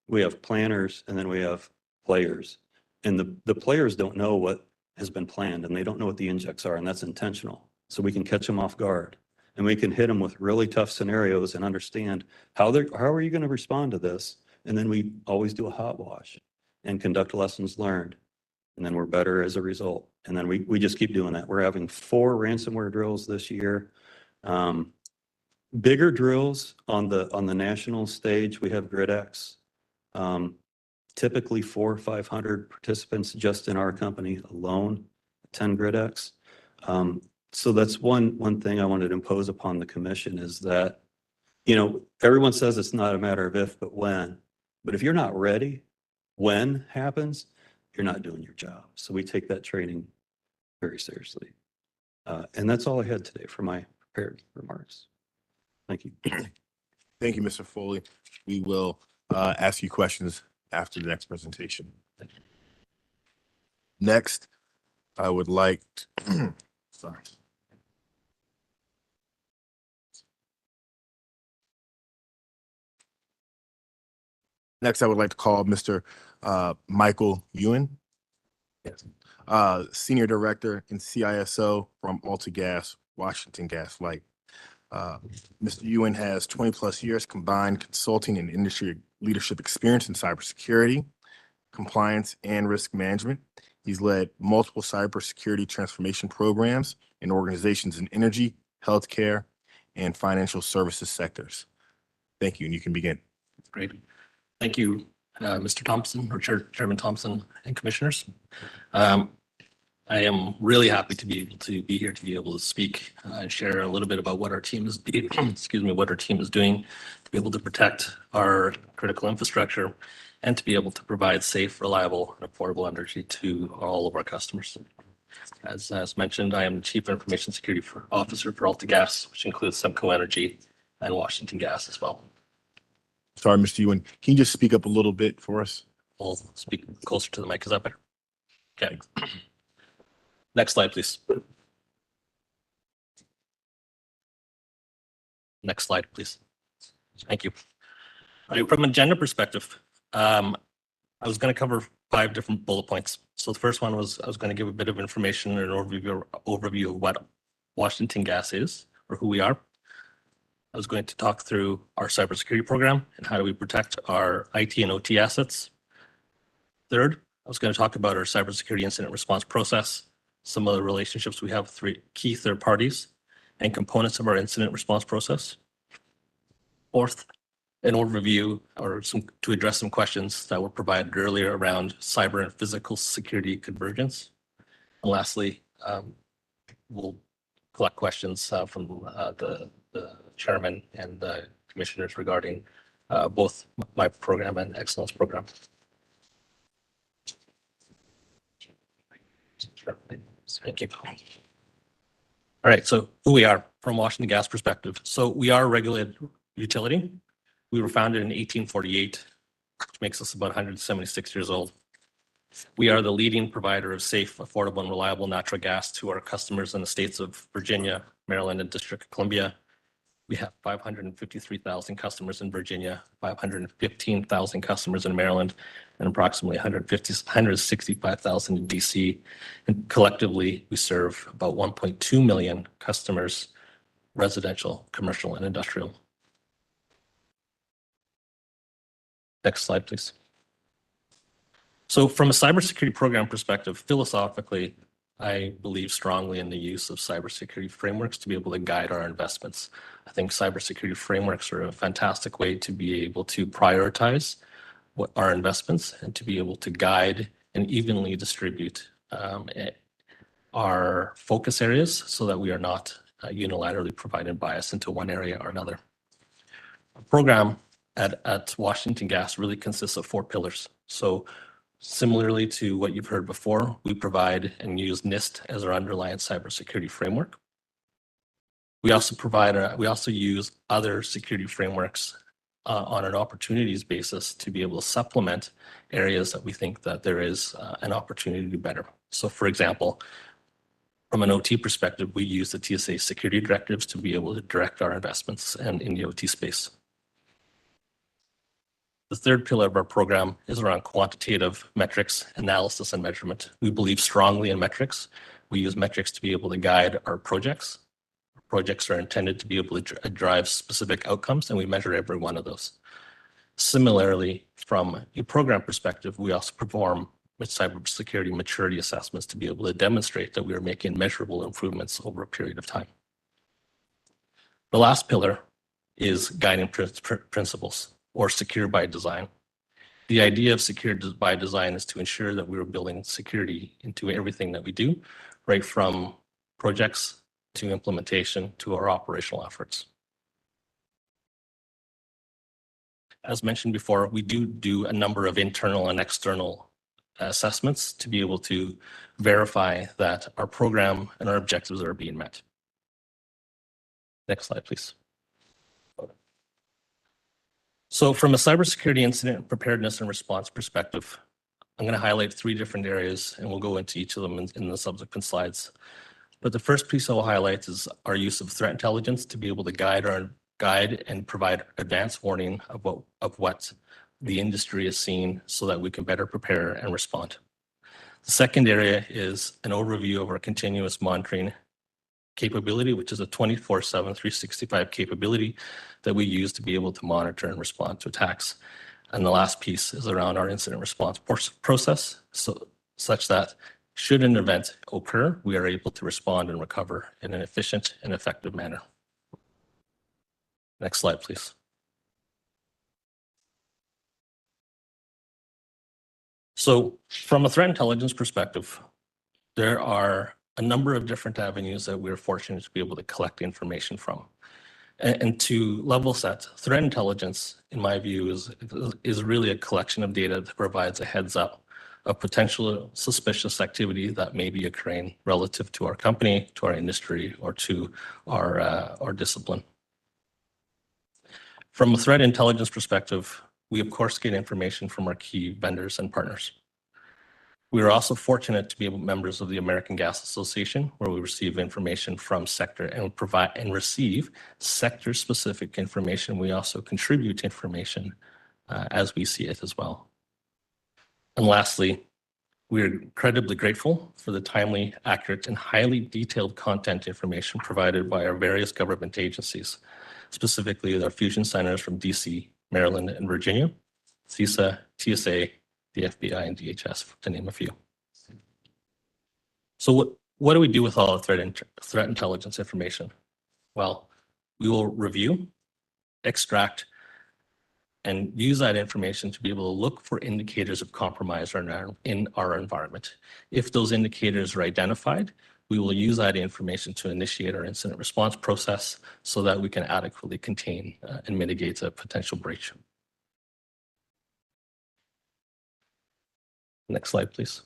we have planners, and then we have players. And the players don't know what has been planned, and they don't know what the injects are, and that's intentional. So we can catch them off guard. and we can hit them with really tough scenarios and understand how are you going to respond to this? And then we always do a hot wash and conduct lessons learned. And then we're better as a result. And then we just keep doing that. We're having 4 ransomware drills this year. Bigger drills on the national stage. We have GridX. Typically 400 or 500 participants just in our company alone, 10 GridX. So that's one thing I wanted to impose upon the commission is that, you know, everyone says it's not a matter of if, but when. But if you're not ready, when happens, you're not doing your job. So we take that training very seriously. And that's all I had today for my prepared remarks. Thank you. Thank you, Mr. Foley. We will ask you questions after the next presentation. Next, I would like to, sorry. Next, I would like to call Mr. Michael Ewan, Senior Director in CISO from AltaGas, Washington Gas Light. Mr. Ewan has 20+ years combined consulting and industry leadership experience in cybersecurity, compliance, and risk management. He's led multiple cybersecurity transformation programs in organizations in energy, healthcare, and financial services sectors. Thank you, and you can begin. Great. Thank you, Mr. Thompson, or Chairman Thompson, and commissioners. I am really happy to be here to be able to speak and share a little bit about what our team is what our team is doing to be able to protect our critical infrastructure and to be able to provide safe, reliable, and affordable energy to all of our customers. As mentioned, I am the Chief Information Security Officer for AltaGas, which includes Semco Energy and Washington Gas as well. Sorry, Mr. Ewan, can you just speak up a little bit for us? I'll speak closer to the mic. Is that better? Okay. Next slide, please. Next slide, please. Thank you. All right, from an agenda perspective, I was going to cover 5 different bullet points. So the first one was I was going to give a bit of information and an overview of what Washington Gas is or who we are. I was going to talk through our cybersecurity program and how do we protect our IT and OT assets. Third, I was going to talk about our cybersecurity incident response process, some of the relationships we have with 3 key third parties, and components of our incident response process. Fourth, an overview to address some questions that were provided earlier around cyber and physical security convergence. And lastly, we'll collect questions from the chairman and the commissioners regarding both my program and Excellence program. Thank you. All right, so who we are from Washington Gas perspective. So we are a regulated utility. We were founded in 1848, which makes us about 176 years old. We are the leading provider of safe, affordable, and reliable natural gas to our customers in the states of Virginia, Maryland, and District of Columbia. We have 553,000 customers in Virginia, 515,000 customers in Maryland, and approximately 165,000 in DC. And collectively, we serve about 1.2 million customers, residential, commercial, and industrial. Next slide, please. So from a cybersecurity program perspective, philosophically, I believe strongly in the use of cybersecurity frameworks to be able to guide our investments. I think cybersecurity frameworks are a fantastic way to be able to prioritize what our investments and to be able to guide and evenly distribute our focus areas so that we are not unilaterally providing bias into one area or another. Our program at Washington Gas really consists of 4 pillars. So similarly to what you've heard before, we provide and use NIST as our underlying cybersecurity framework. We also use other security frameworks on an opportunities basis to be able to supplement areas that we think that there is an opportunity to do better. So for example, from an OT perspective, we use the TSA security directives to be able to direct our investments and in the OT space. The third pillar of our program is around quantitative metrics, analysis, and measurement. We believe strongly in metrics. We use metrics to be able to guide our projects, projects are intended to be able to drive specific outcomes, and we measure every one of those. Similarly, from a program perspective, we also perform with cybersecurity maturity assessments to be able to demonstrate that we are making measurable improvements over a period of time. The last pillar is guiding principles, or secure by design. The idea of secure by design is to ensure that we're building security into everything that we do, right from projects to implementation to our operational efforts. As mentioned before, we do a number of internal and external assessments to be able to verify that our program and our objectives are being met. Next slide, please. So from a cybersecurity incident preparedness and response perspective, I'm going to highlight 3 different areas, and we'll go into each of them in the subsequent slides. But the first piece I will highlight is our use of threat intelligence to be able to guide and provide advanced warning of what the industry is seeing so that we can better prepare and respond. The second area is an overview of our continuous monitoring capability, which is a 24/7, 365 capability that we use to be able to monitor and respond to attacks. And the last piece is around our incident response process, such that should an event occur, we are able to respond and recover in an efficient and effective manner. Next slide, please. So from a threat intelligence perspective, there are a number of different avenues that we're fortunate to be able to collect information from. And to level set, threat intelligence, in my view, is really a collection of data that provides a heads up of potential suspicious activity that may be occurring relative to our company, to our industry, or to our discipline. From a threat intelligence perspective, we of course get information from our key vendors and partners. We are also fortunate to be members of the American Gas Association, where we receive information from sector and provide and receive sector-specific information. We also contribute information as we see it as well. And lastly, we are incredibly grateful for the timely, accurate, and highly detailed content information provided by our various government agencies, specifically our fusion centers from DC, Maryland, and Virginia, CISA, TSA, the FBI, and DHS, to name a few. So what do we do with all the threat intelligence information? Well, we will review, extract, and use that information to be able to look for indicators of compromise in our environment. If those indicators are identified, we will use that information to initiate our incident response process so that we can adequately contain and mitigate a potential breach. Next slide, please.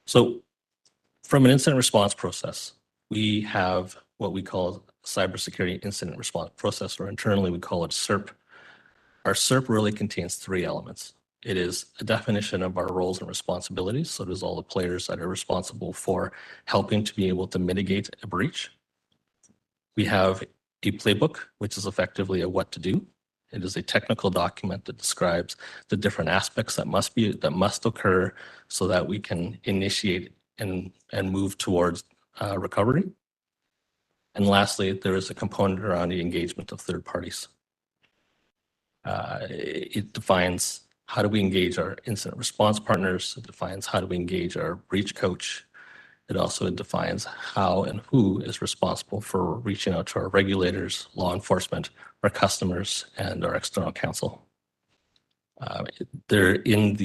So from an incident response process, we have what we call Cybersecurity Incident Response Process, or internally we call it CIRP. Our CIRP really contains 3 elements. It is a definition of our roles and responsibilities. So it is all the players that are responsible for helping to be able to mitigate a breach. We have a playbook, which is effectively a what to do. It is a technical document that describes the different aspects that must occur so that we can initiate and move towards recovery. And lastly, there is a component around the engagement of third parties. It defines how do we engage our incident response partners. It defines how do we engage our breach coach. It also defines how and who is responsible for reaching out to our regulators, law enforcement, our customers, and our external counsel. They're in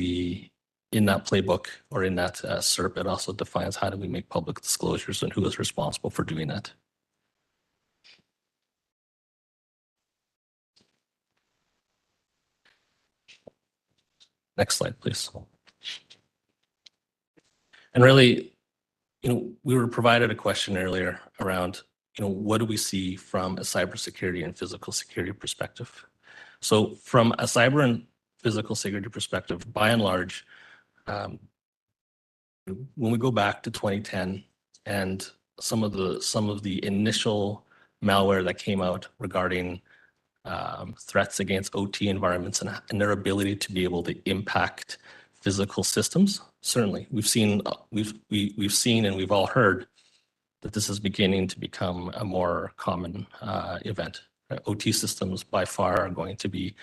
that playbook or in that CIRP, it also defines how do we make public disclosures and who is responsible for doing that. Next slide, please. And really, we were provided a question earlier around, what do we see from a cybersecurity and physical security perspective? So from a cyber and physical security perspective, by and large, when we go back to 2010 and some of the initial malware that came out regarding threats against OT environments and their ability to be able to impact physical systems, certainly. We've seen and we've all heard that this is beginning to become a more common event. OT systems by far are going to be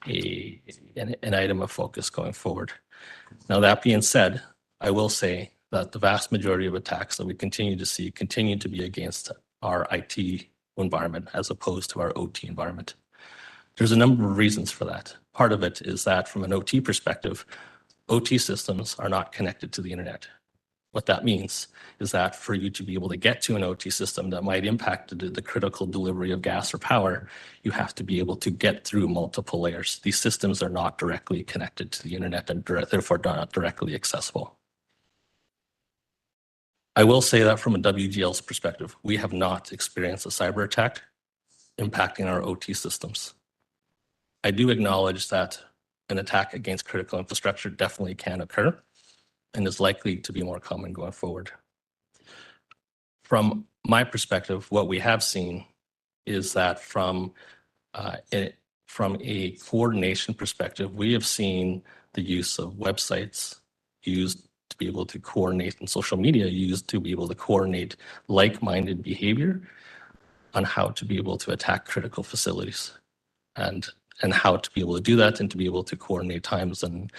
an item of focus going forward. Now, that being said, I will say that the vast majority of attacks that we continue to see continue to be against our IT environment as opposed to our OT environment. There's a number of reasons for that. Part of it is that from an OT perspective, OT systems are not connected to the internet. What that means is that for you to be able to get to an OT system that might impact the critical delivery of gas or power, you have to be able to get through multiple layers. These systems are not directly connected to the internet and therefore not directly accessible. I will say that from a WGL's perspective, we have not experienced a cyber attack impacting our OT systems. I do acknowledge that an attack against critical infrastructure definitely can occur and is likely to be more common going forward. From my perspective, what we have seen is that from a coordination perspective, we have seen the use of websites used to be able to coordinate and social media used to be able to coordinate like-minded behavior on how to be able to attack critical facilities and how to be able to do that and to be able to coordinate times and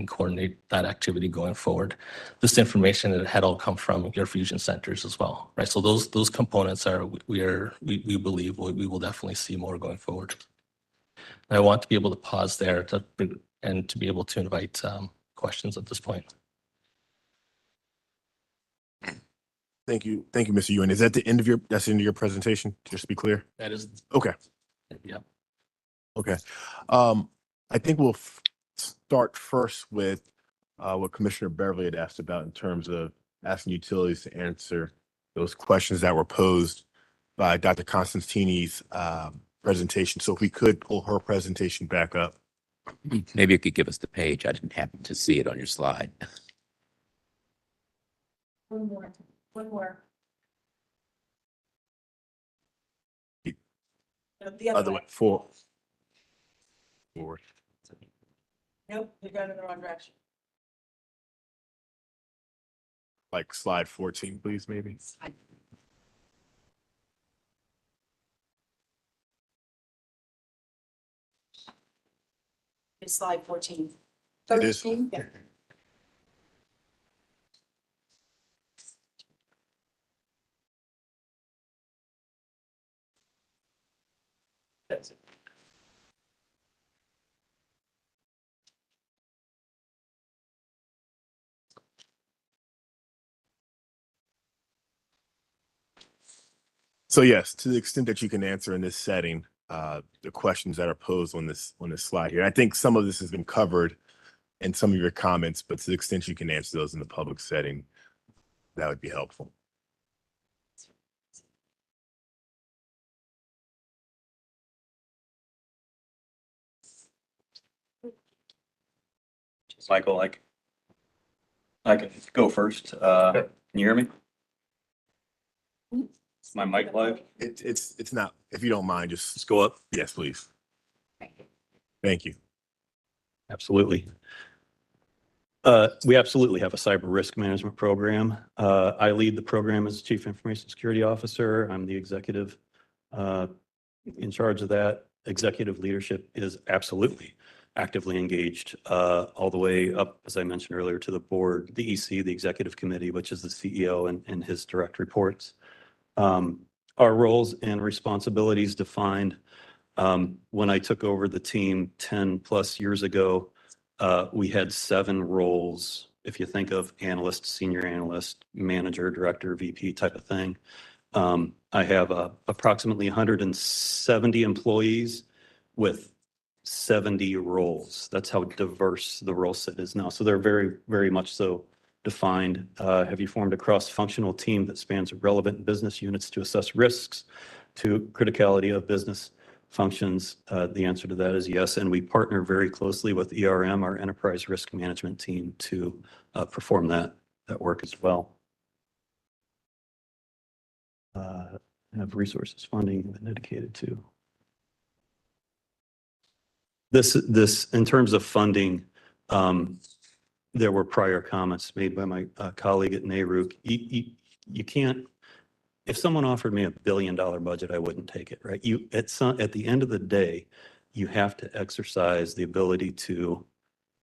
coordinate that activity going forward. This information had all come from your fusion centers as well, right? So those components we believe we will definitely see more going forward. And I want to be able to pause there to be able to invite questions at this point. Thank you, Mr. Ewan. Is that the end of your presentation? Just to be clear. That is, Okay. yeah. Okay. I think we'll start first with what Commissioner Beverly had asked about in terms of asking utilities to answer those questions that were posed by Dr. Constantini's presentation. So if we could pull her presentation back up. Maybe you could give us the page. I didn't happen to see it on your slide. One more. The Other way, forward. Nope, you're going in the wrong direction. Like slide 14, please, maybe. It's slide 14. It is. Yeah. That's it. So yes, to the extent that you can answer in this setting, the questions that are posed on this slide here. I think some of this has been covered in some of your comments, but to the extent you can answer those in the public setting, that would be helpful. Michael, I can go first. Can you hear me? Is my mic live? It's not, if you don't mind, Let's just, go up. yes, please. Thank you. Absolutely. We absolutely have a cyber risk management program. I lead the program as Chief Information Security Officer. I'm the executive in charge of that. Executive leadership is absolutely actively engaged all the way up, as I mentioned earlier, to the board, the EC, the executive committee, which is the CEO and his direct reports. Our roles and responsibilities defined when I took over the team 10 plus years ago. We had 7 roles. If you think of analyst, senior analyst, manager, director, VP type of thing. I have approximately 170 employees with 70 roles. That's how diverse the role set is now. So they're very, very much so defined. Have you formed a cross-functional team that spans relevant business units to assess risks to criticality of business functions? The answer to that is yes. And we partner very closely with ERM, our enterprise risk management team, to perform that work as well. Have resources funding dedicated to. This in terms of funding, there were prior comments made by my colleague at NARUC. You can't, if someone offered me $1 billion budget, I wouldn't take it, right? At the end of the day, you have to exercise the ability to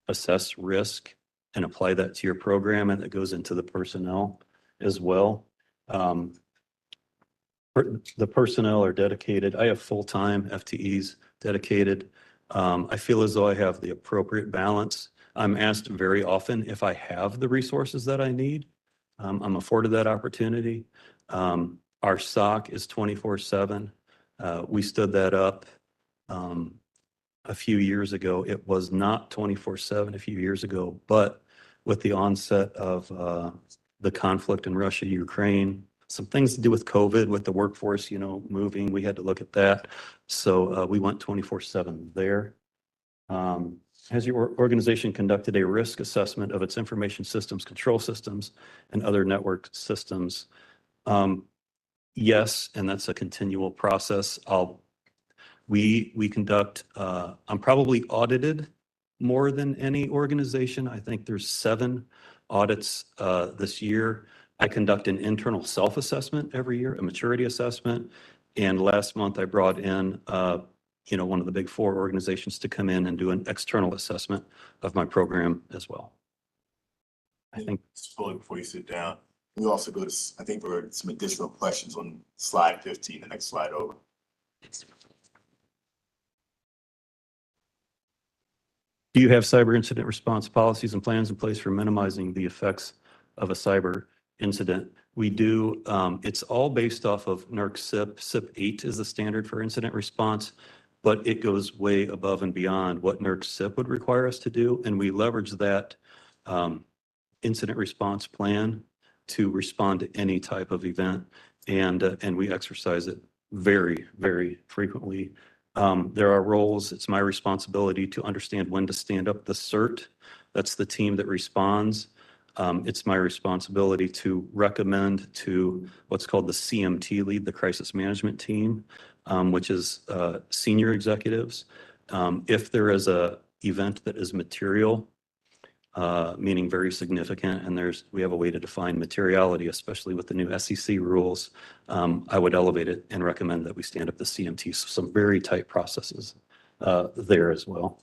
assess risk and apply that to your program, and that goes into the personnel as well. The personnel are dedicated. I have full-time FTEs dedicated. I feel as though I have the appropriate balance. I'm asked very often if I have the resources that I need. I'm afforded that opportunity. Our SOC is 24/7. We stood that up a few years ago. It was not 24/7 a few years ago, but with the onset of the conflict in Russia, Ukraine, some things to do with COVID, with the workforce, moving, we had to look at that. So we went 24/7 there. Has your organization conducted a risk assessment of its information systems, control systems, and other network systems? Yes, and that's a continual process. We conduct, I'm probably audited more than any organization. I think there's 7 audits this year. I conduct an internal self-assessment every year, a maturity assessment. And last month I brought in, one of the big 4 organizations to come in and do an external assessment of my program as well. I think. Before you sit down, we also go to, I think there are some additional questions on slide 15, the next slide over. Do you have cyber incident response policies and plans in place for minimizing the effects of a cyber incident? We do. It's all based off of NERC CIP. CIP 8 is the standard for incident response, but it goes way above and beyond what NERC CIP would require us to do. And we leverage that incident response plan to respond to any type of event. And we exercise it very, very frequently. There are roles. It's my responsibility to understand when to stand up the CERT. That's the team that responds. It's my responsibility to recommend to what's called the CMT lead, the crisis management team, which is senior executives. If there is a event that is material, meaning very significant, and we have a way to define materiality, especially with the new SEC rules, I would elevate it and recommend that we stand up the CMT. So some very tight processes there as well.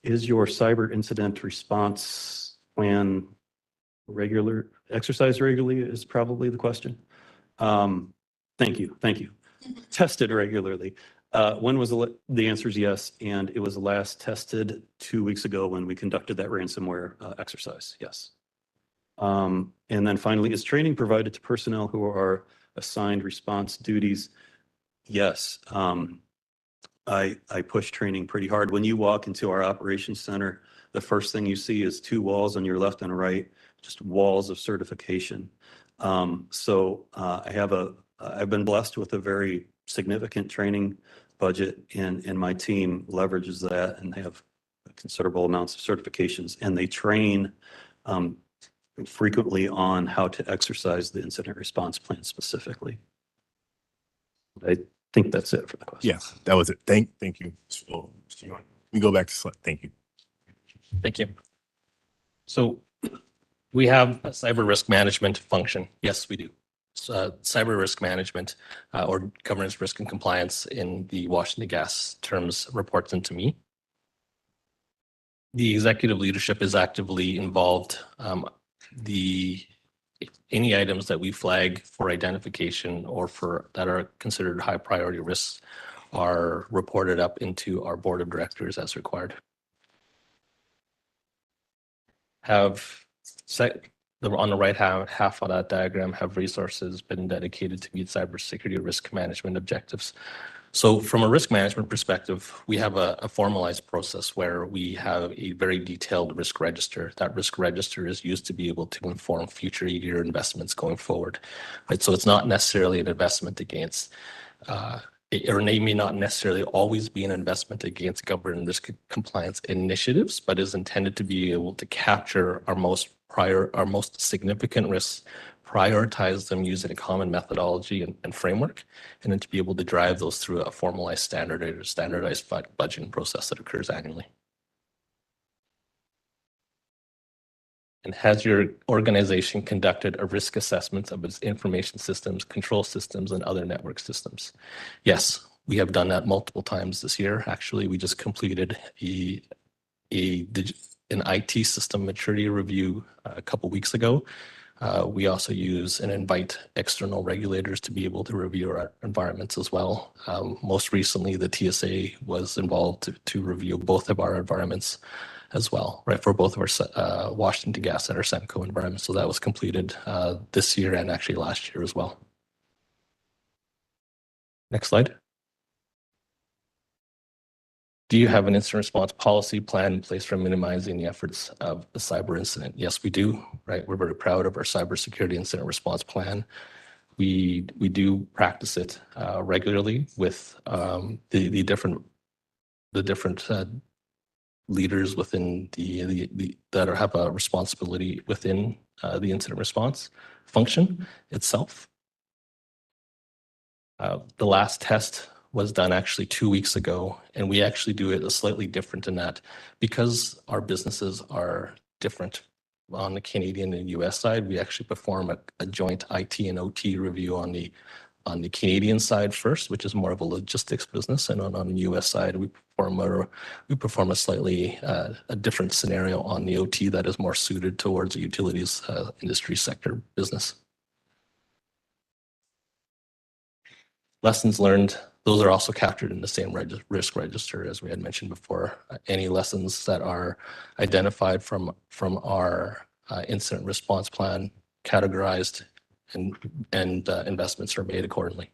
Is your cyber incident response plan exercised regularly is probably the question. Thank you. Tested regularly. When was the answer is yes, and it was last tested 2 weeks ago when we conducted that ransomware exercise. Yes. And then finally, is training provided to personnel who are assigned response duties? Yes. I push training pretty hard. When you walk into our operations center, the first thing you see is 2 walls on your left and right, just walls of certification. I've been blessed with a very significant training budget, and my team leverages that, and they have considerable amounts of certifications, and they train frequently on how to exercise the incident response plan specifically. I think that's it for the question. Yes, that was it. Thank you. We go back to slide. Thank you. Thank you. So we have a cyber risk management function. Yes, we do. Cyber risk management or governance, risk, and compliance in the Washington Gas terms reports into me. The executive leadership is actively involved. Any items that we flag for identification or that are considered high priority risks are reported up into our board of directors as required. On the right half of that diagram, have resources been dedicated to meet cybersecurity risk management objectives? So from a risk management perspective, we have a formalized process where we have a very detailed risk register. That risk register is used to be able to inform future year investments going forward. Right? So it's not necessarily an investment against, or it may not necessarily always be an investment against governance risk compliance initiatives, but is intended to be able to capture our most significant risks, prioritize them using a common methodology and framework, and then to be able to drive those through a formalized standardized budgeting process that occurs annually. And has your organization conducted a risk assessment of its information systems, control systems, and other network systems? Yes, we have done that multiple times this year. Actually, we just completed an IT system maturity review a couple weeks ago. We also use and invite external regulators to be able to review our environments as well. Most recently, the TSA was involved to review both of our environments as well, right, for both of our Washington Gas and our Semco environments. So that was completed this year and actually last year as well. Next slide. Do you have an incident response policy plan in place for minimizing the efforts of a cyber incident? Yes, we do, right? We're very proud of our cybersecurity incident response plan. We do practice it regularly with the different leaders within that have a responsibility within the incident response function itself. The last test was done actually 2 weeks ago, and we actually do it a slightly different in that because our businesses are different on the Canadian and US side. We actually perform a joint IT and OT review on the Canadian side first, which is more of a logistics business, and on the US side, we perform a slightly a different scenario on the OT that is more suited towards the utilities industry sector business. Lessons learned, those are also captured in the same risk register as we had mentioned before. Any lessons that are identified from our incident response plan categorized and investments are made accordingly.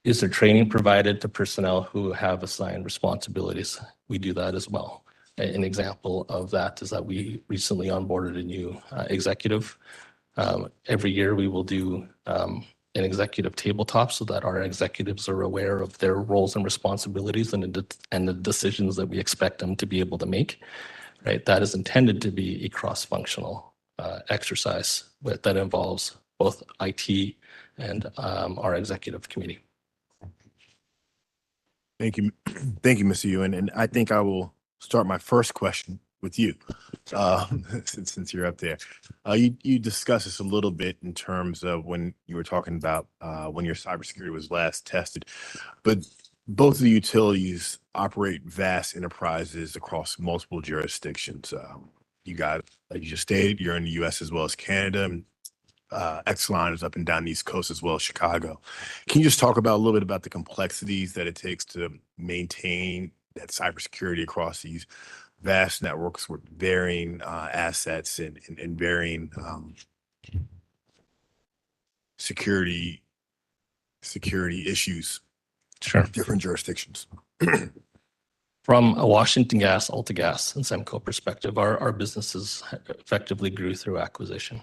Is there training provided to personnel who have assigned responsibilities? We do that as well. An example of that is that we recently onboarded a new executive. Every year we will do an executive tabletop so that our executives are aware of their roles and responsibilities and the decisions that we expect them to be able to make. Right, that is intended to be a cross-functional exercise that involves both IT and our executive committee. Thank you, Mr. Ewan. And I think I will start my first question with you, since you're up there. You discussed this a little bit in terms of when you were talking about when your cybersecurity was last tested, but both of the utilities operate vast enterprises across multiple jurisdictions. You got, like you just stated, you're in the U.S. as well as Canada. Exelon is up and down the East Coast as well as Chicago. Can you just talk about a little bit about the complexities that it takes to maintain that cybersecurity across these vast networks with varying assets and varying security issues? Sure. Different jurisdictions. From a Washington Gas, AltaGas, and Semco perspective, our businesses effectively grew through acquisition,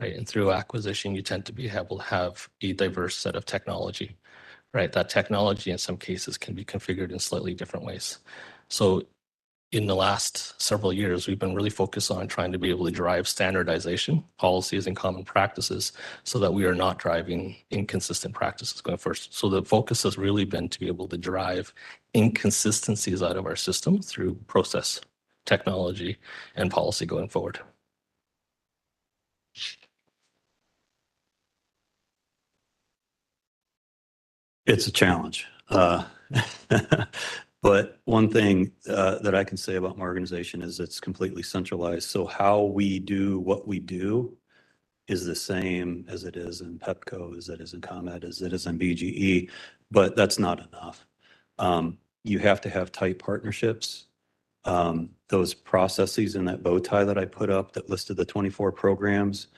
right? And through acquisition, you tend to be able to have a diverse set of technology, right? That technology in some cases can be configured in slightly different ways. So in the last several years, we've been really focused on trying to be able to drive standardization, policies, and common practices so that we are not driving inconsistent practices going first. So the focus has really been to be able to drive inconsistencies out of our system through process, technology, and policy going forward. It's a challenge. But one thing that I can say about my organization is it's completely centralized. So how we do what we do is the same as it is in PEPCO, as it is in ComEd, as it is in BGE, but that's not enough. You have to have tight partnerships. Those processes in that bow tie that I put up that listed the 24 programs,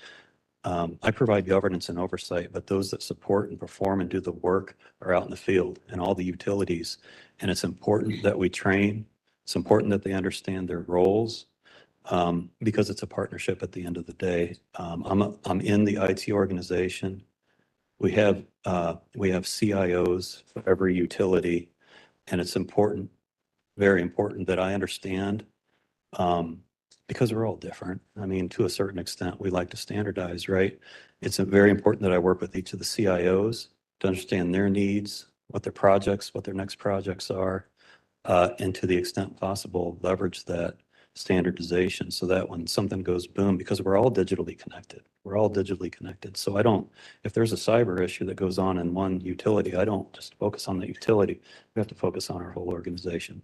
I provide governance and oversight, but those that support and perform and do the work are out in the field and all the utilities. And it's important that we train. It's important that they understand their roles because it's a partnership at the end of the day. I'm in the IT organization. We have CIOs for every utility, and it's important, very important that I understand because we're all different. I mean, to a certain extent, we like to standardize, right? It's very important that I work with each of the CIOs to understand their needs, what their projects, what their next projects are, and to the extent possible, leverage that standardization so that when something goes boom, because we're all digitally connected. We're all digitally connected. So if there's a cyber issue that goes on in one utility, I don't just focus on the utility. We have to focus on our whole organization.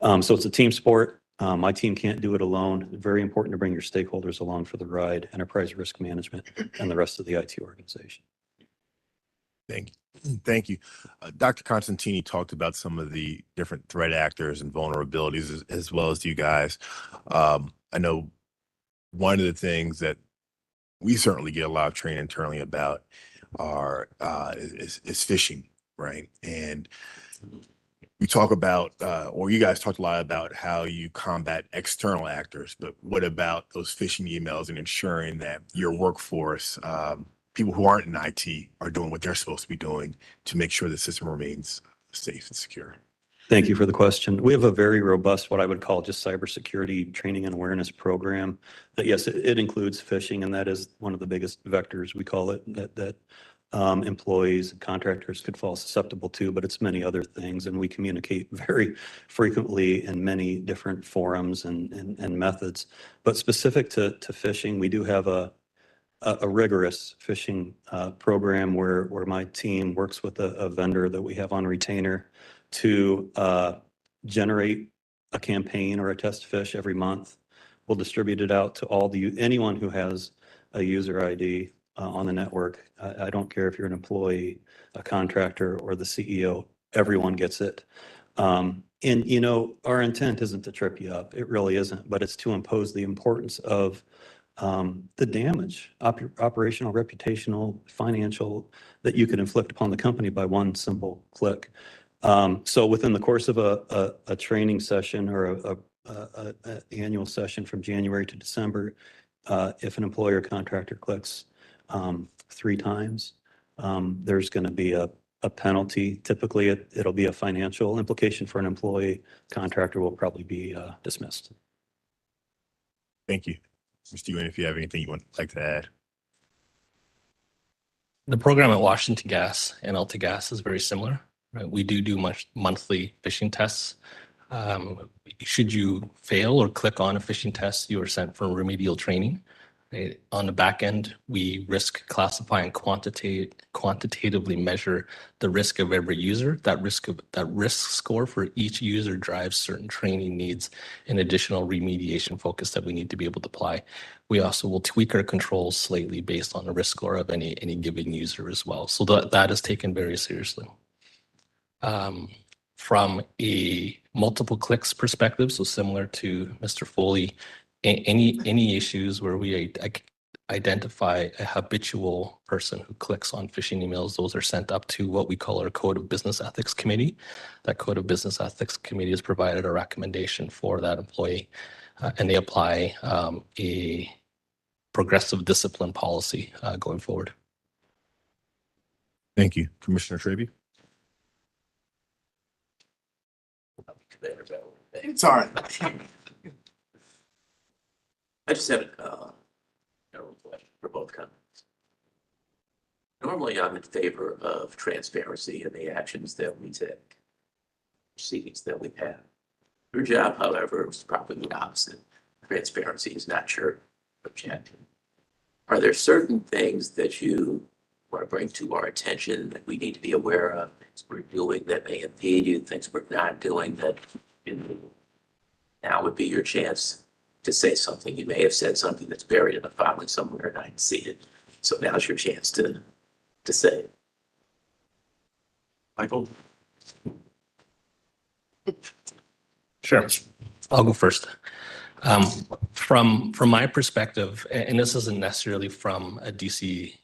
So it's a team sport. My team can't do it alone. Very important to bring your stakeholders along for the ride, enterprise risk management, and the rest of the IT organization. Thank you. Thank you. Dr. Constantini talked about some of the different threat actors and vulnerabilities as well as you guys. I know one of the things that we certainly get a lot of training internally about is phishing, right? And we talk about, or you guys talked a lot about how you combat external actors, but what about those phishing emails and ensuring that your workforce, people who aren't in IT, are doing what they're supposed to be doing to make sure the system remains safe and secure? Thank you for the question. We have a very robust, what I would call just cybersecurity training and awareness program. That yes, it includes phishing, and that is one of the biggest vectors, we call it, that employees and contractors could fall susceptible to, but it's many other things. And we communicate very frequently in many different forums and methods. But specific to phishing, we do have a rigorous phishing program where my team works with a vendor that we have on retainer to generate a campaign or a test fish every month. We'll distribute it out to anyone who has a user ID on the network. I don't care if you're an employee, a contractor, or the CEO, everyone gets it. And our intent isn't to trip you up. It really isn't, but it's to impose the importance of the damage, operational, reputational, financial, that you can inflict upon the company by one simple click. So within the course of a training session or a annual session from January to December, if an employer contractor clicks 3 times, there's going to be a penalty. Typically, it'll be a financial implication for an employee. Contractor will probably be dismissed. Thank you. Mr. Ewan, if you have anything you would like to add. The program at Washington Gas and AltaGas is very similar. Right? We do monthly phishing tests. Should you fail or click on a phishing test, you are sent for remedial training. Right? On the back end, we risk classify and quantitatively measure the risk of every user. That risk score for each user drives certain training needs and additional remediation focus that we need to be able to apply. We also will tweak our controls slightly based on the risk score of any given user as well. So that is taken very seriously. From a multiple clicks perspective, so similar to Mr. Foley, any issues where we identify a habitual person who clicks on phishing emails, those are sent up to what we call our Code of Business Ethics Committee. That Code of Business Ethics Committee has provided a recommendation for that employee, and they apply a progressive discipline policy going forward. Thank you. Commissioner Traby? Sorry. I just had a question for both companies. Normally, I'm in favor of transparency in the actions that we take, proceedings that we have. Your job, however, is probably the opposite. Transparency is not your objective. Are there certain things that you want to bring to our attention that we need to be aware of, things we're doing that may impede you, things we're not doing that now would be your chance to say something? You may have said something that's buried in a filing somewhere and I didn't see it. So now's your chance to say it. Michael? Sure. I'll go first. From my perspective, and this isn't necessarily from a DC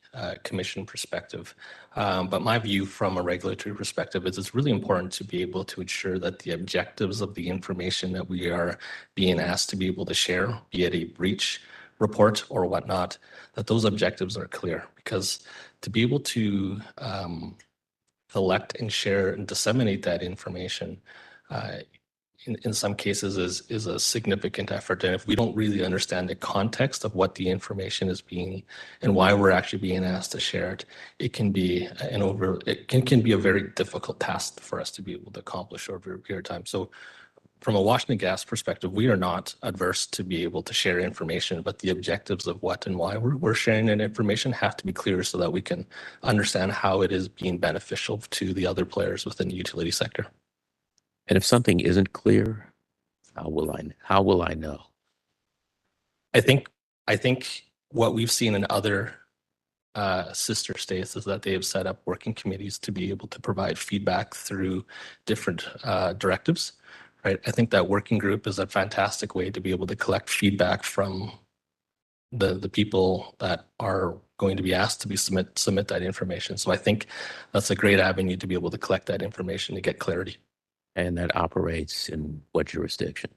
commission perspective, but my view from a regulatory perspective is it's really important to be able to ensure that the objectives of the information that we are being asked to be able to share, be it a breach report or whatnot, that those objectives are clear. Because to be able to collect and share and disseminate that information in some cases is a significant effort. And if we don't really understand the context of what the information is being and why we're actually being asked to share it, it can be a very difficult task for us to be able to accomplish over a period of time. So from a Washington Gas perspective, we are not adverse to be able to share information, but the objectives of what and why we're sharing that information have to be clear so that we can understand how it is being beneficial to the other players within the utility sector. And if something isn't clear, how will I know? I think what we've seen in other sister states is that they have set up working committees to be able to provide feedback through different directives, right? I think that working group is a fantastic way to be able to collect feedback from the people that are going to be asked to be submit that information. So I think that's a great avenue to be able to collect that information to get clarity. And that operates in what jurisdiction?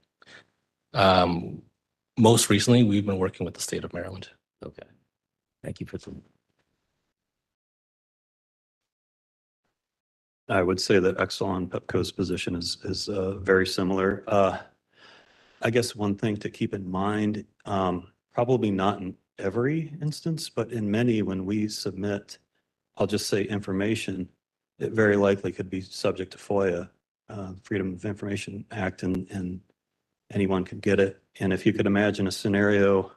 Most recently, we've been working with the state of Maryland. Okay. Thank you for the. I would say that Exelon Pepco's position is very similar. I guess one thing to keep in mind, probably not in every instance, but in many, when we submit, I'll just say information, it very likely could be subject to FOIA, Freedom of Information Act, and anyone could get it. And if you could imagine a scenario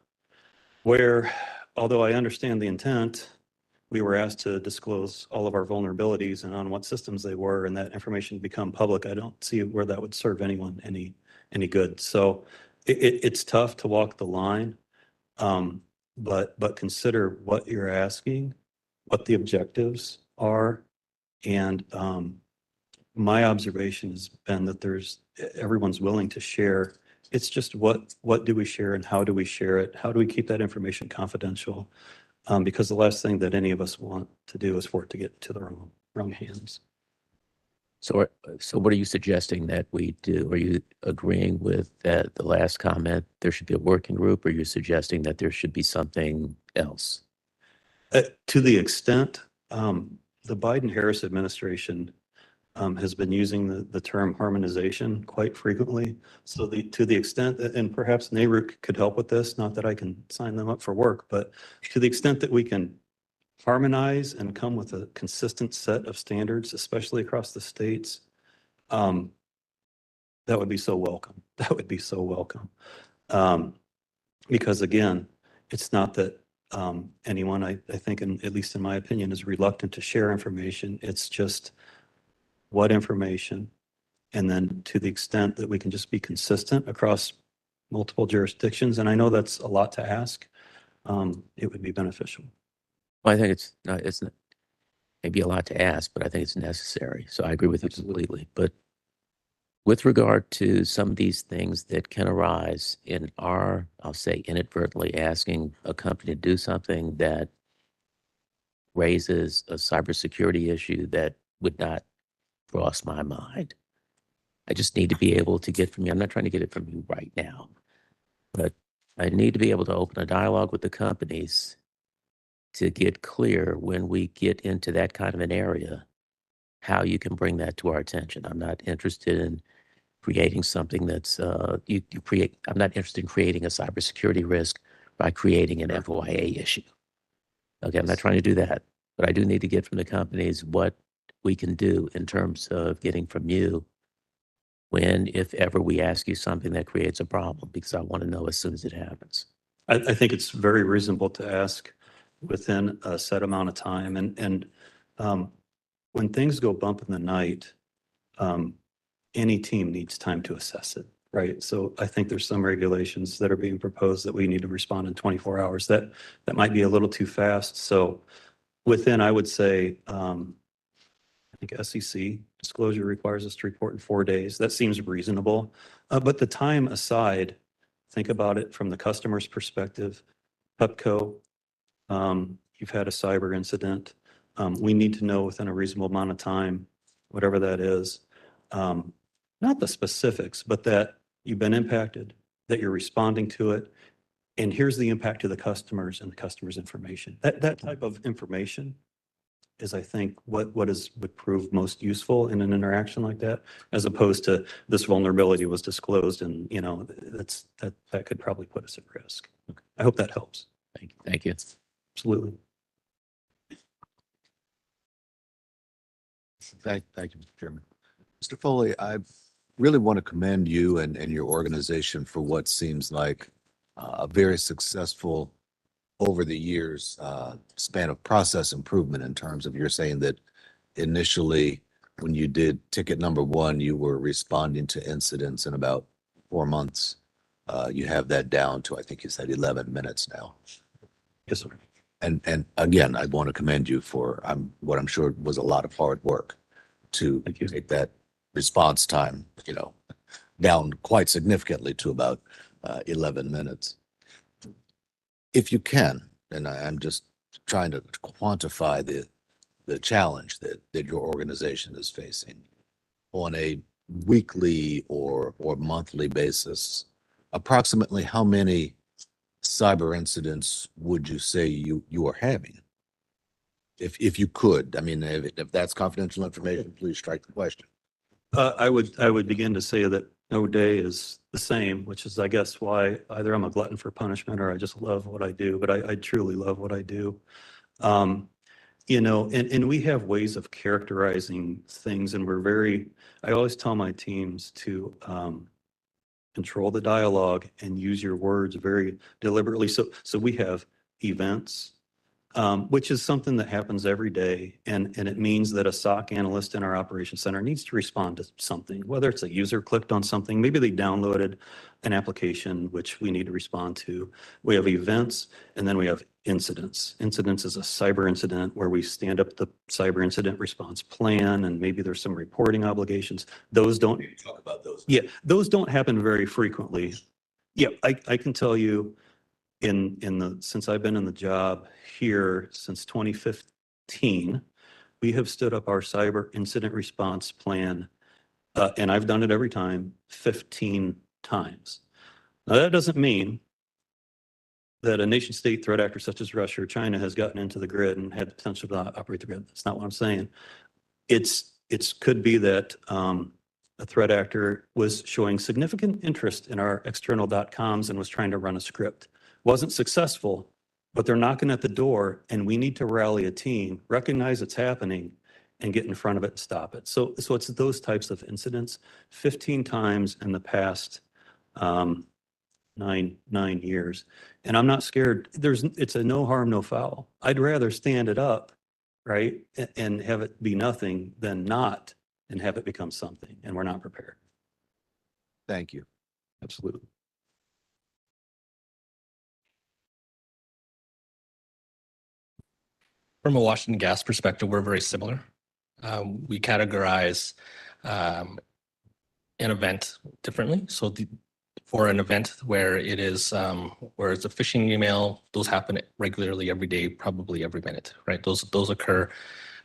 where, although I understand the intent, we were asked to disclose all of our vulnerabilities and on what systems they were, and that information become public, I don't see where that would serve anyone any good. So it's tough to walk the line, but consider what you're asking, what the objectives are, and my observation has been that everyone's willing to share. It's just what do we share and how do we share it? How do we keep that information confidential? Because the last thing that any of us want to do is for it to get to the wrong hands. So what are you suggesting that we do? Are you agreeing with that, the last comment, there should be a working group, or are you suggesting that there should be something else? To the extent, the Biden-Harris administration has been using the term harmonization quite frequently. So to the extent that, and perhaps NARUC could help with this, not that I can sign them up for work, but to the extent that we can harmonize and come with a consistent set of standards, especially across the states, that would be so welcome. That would be so welcome. Because again, it's not that anyone, I think, at least in my opinion, is reluctant to share information. It's just what information, and then to the extent that we can just be consistent across multiple jurisdictions. And I know that's a lot to ask. It would be beneficial. Well, I think it's not maybe a lot to ask, but I think it's necessary. So I agree with you completely. But with regard to some of these things that can arise in our, I'll say, inadvertently asking a company to do something that raises a cybersecurity issue that would not cross my mind. I just need to be able to get from you. I'm not trying to get it from you right now, but I need to be able to open a dialogue with the companies to get clear when we get into that kind of an area, how you can bring that to our attention. I'm not interested in creating something that's, I'm not interested in creating a cybersecurity risk by creating an FOIA issue. Okay, I'm not trying to do that, but I do need to get from the companies what we can do in terms of getting from you when, if ever, we ask you something that creates a problem, because I want to know as soon as it happens. I think it's very reasonable to ask within a set amount of time. And when things go bump in the night, any team needs time to assess it, right? So I think there's some regulations that are being proposed that we need to respond in 24 hours. That might be a little too fast. So within, I would say, I think SEC disclosure requires us to report in 4 days. That seems reasonable. But the time aside, think about it from the customer's perspective. Pepco, you've had a cyber incident. We need to know within a reasonable amount of time, whatever that is, not the specifics, but that you've been impacted, that you're responding to it, and here's the impact to the customers and the customer's information. That type of information is, I think, would prove most useful in an interaction like that, as opposed to this vulnerability was disclosed, and that could probably put us at risk. Okay. I hope that helps. Thank you. Thank you. Absolutely. Thank you, Mr. Chairman. Mr. Foley, I really want to commend you and your organization for what seems like a very successful over the years span of process improvement in terms of you're saying that initially when you did ticket number one, you were responding to incidents in about 4 months. You have that down to, I think you said 11 minutes now. Yes, sir. And again, I want to commend you for what I'm sure was a lot of hard work to Thank you. take that response time, down quite significantly to about 11 minutes. If you can, and I'm just trying to quantify the challenge that your organization is facing on a weekly or monthly basis, approximately how many cyber incidents would you say you are having? If you could, I mean, if that's confidential information, please strike the question. I would begin to say that no day is the same, which is, I guess, why either I'm a glutton for punishment or I just love what I do, but I truly love what I do. And we have ways of characterizing things, and I always tell my teams to control the dialogue and use your words very deliberately. So we have events, which is something that happens every day. And it means that a SOC analyst in our operations center needs to respond to something, whether it's a user clicked on something, maybe they downloaded an application, which we need to respond to. We have events, and then we have incidents. Incidents is a cyber incident where we stand up the cyber incident response plan, and maybe there's some reporting obligations. Those don't Talk about those. Yeah, those don't happen very frequently. Yeah, I can tell you since I've been in the job here since 2015, we have stood up our cyber incident response plan, and I've done it every time, 15 times. Now, that doesn't mean that a nation state threat actor such as Russia or China has gotten into the grid and had the potential to operate the grid. That's not what I'm saying. It could be that a threat actor was showing significant interest in our external .coms and was trying to run a script. Wasn't successful, but they're knocking at the door, and we need to rally a team, recognize it's happening, and get in front of it and stop it. So it's those types of incidents 15 times in the past nine years. And I'm not scared. It's a no harm, no foul. I'd rather stand it up, right, and have it be nothing than not and have it become something, and we're not prepared. Thank you. Absolutely. From a Washington Gas perspective, we're very similar. We categorize an event differently. So for an event where it's a phishing email, those happen regularly every day, probably every minute, right? Those occur,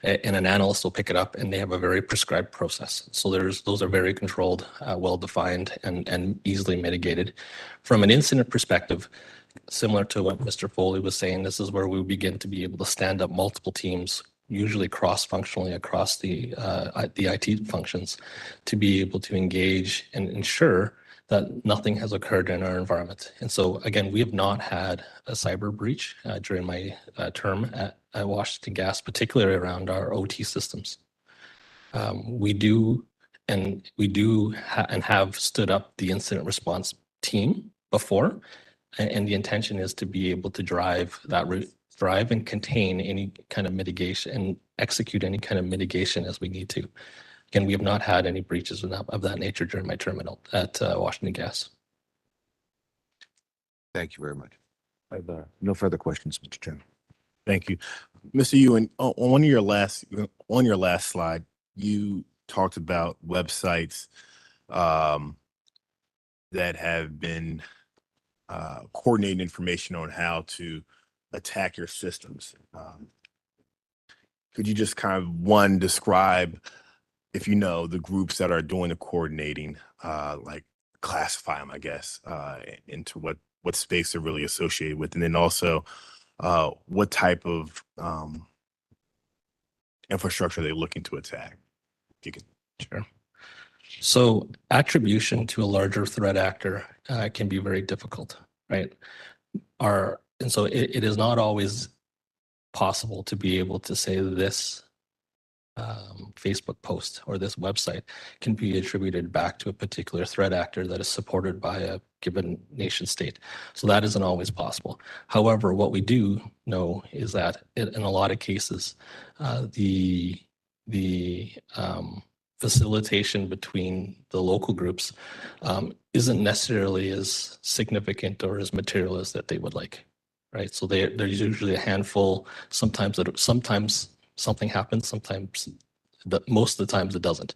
and an analyst will pick it up, and they have a very prescribed process. So those are very controlled, well-defined, and easily mitigated. From an incident perspective, similar to what Mr. Foley was saying, this is where we begin to be able to stand up multiple teams, usually cross-functionally across the IT functions, to be able to engage and ensure that nothing has occurred in our environment. And so, again, we have not had a cyber breach during my term at Washington Gas, particularly around our OT systems. We do and have stood up the incident response team before. And the intention is to be able to drive and contain any kind of mitigation and execute any kind of mitigation as we need to. Again, we have not had any breaches of that nature during my term at Washington Gas. Thank you very much. I have no further questions, Mr. Chairman. Thank you. Mr. Ewan, on your last slide, you talked about websites that have been coordinating information on how to attack your systems. Could you just kind of describe, if you know, the groups that are doing the coordinating, like classify them, I guess, into what space they're really associated with, and then also what type of infrastructure they're looking to attack? If you can. Sure. So attribution to a larger threat actor can be very difficult, right? And so it is not always possible to be able to say this Facebook post or this website can be attributed back to a particular threat actor that is supported by a given nation state. So that isn't always possible. However, what we do know is that in a lot of cases, the facilitation between the local groups isn't necessarily as significant or as material as that they would like, right? So there's usually a handful. Sometimes something happens. Sometimes, most of the times, it doesn't.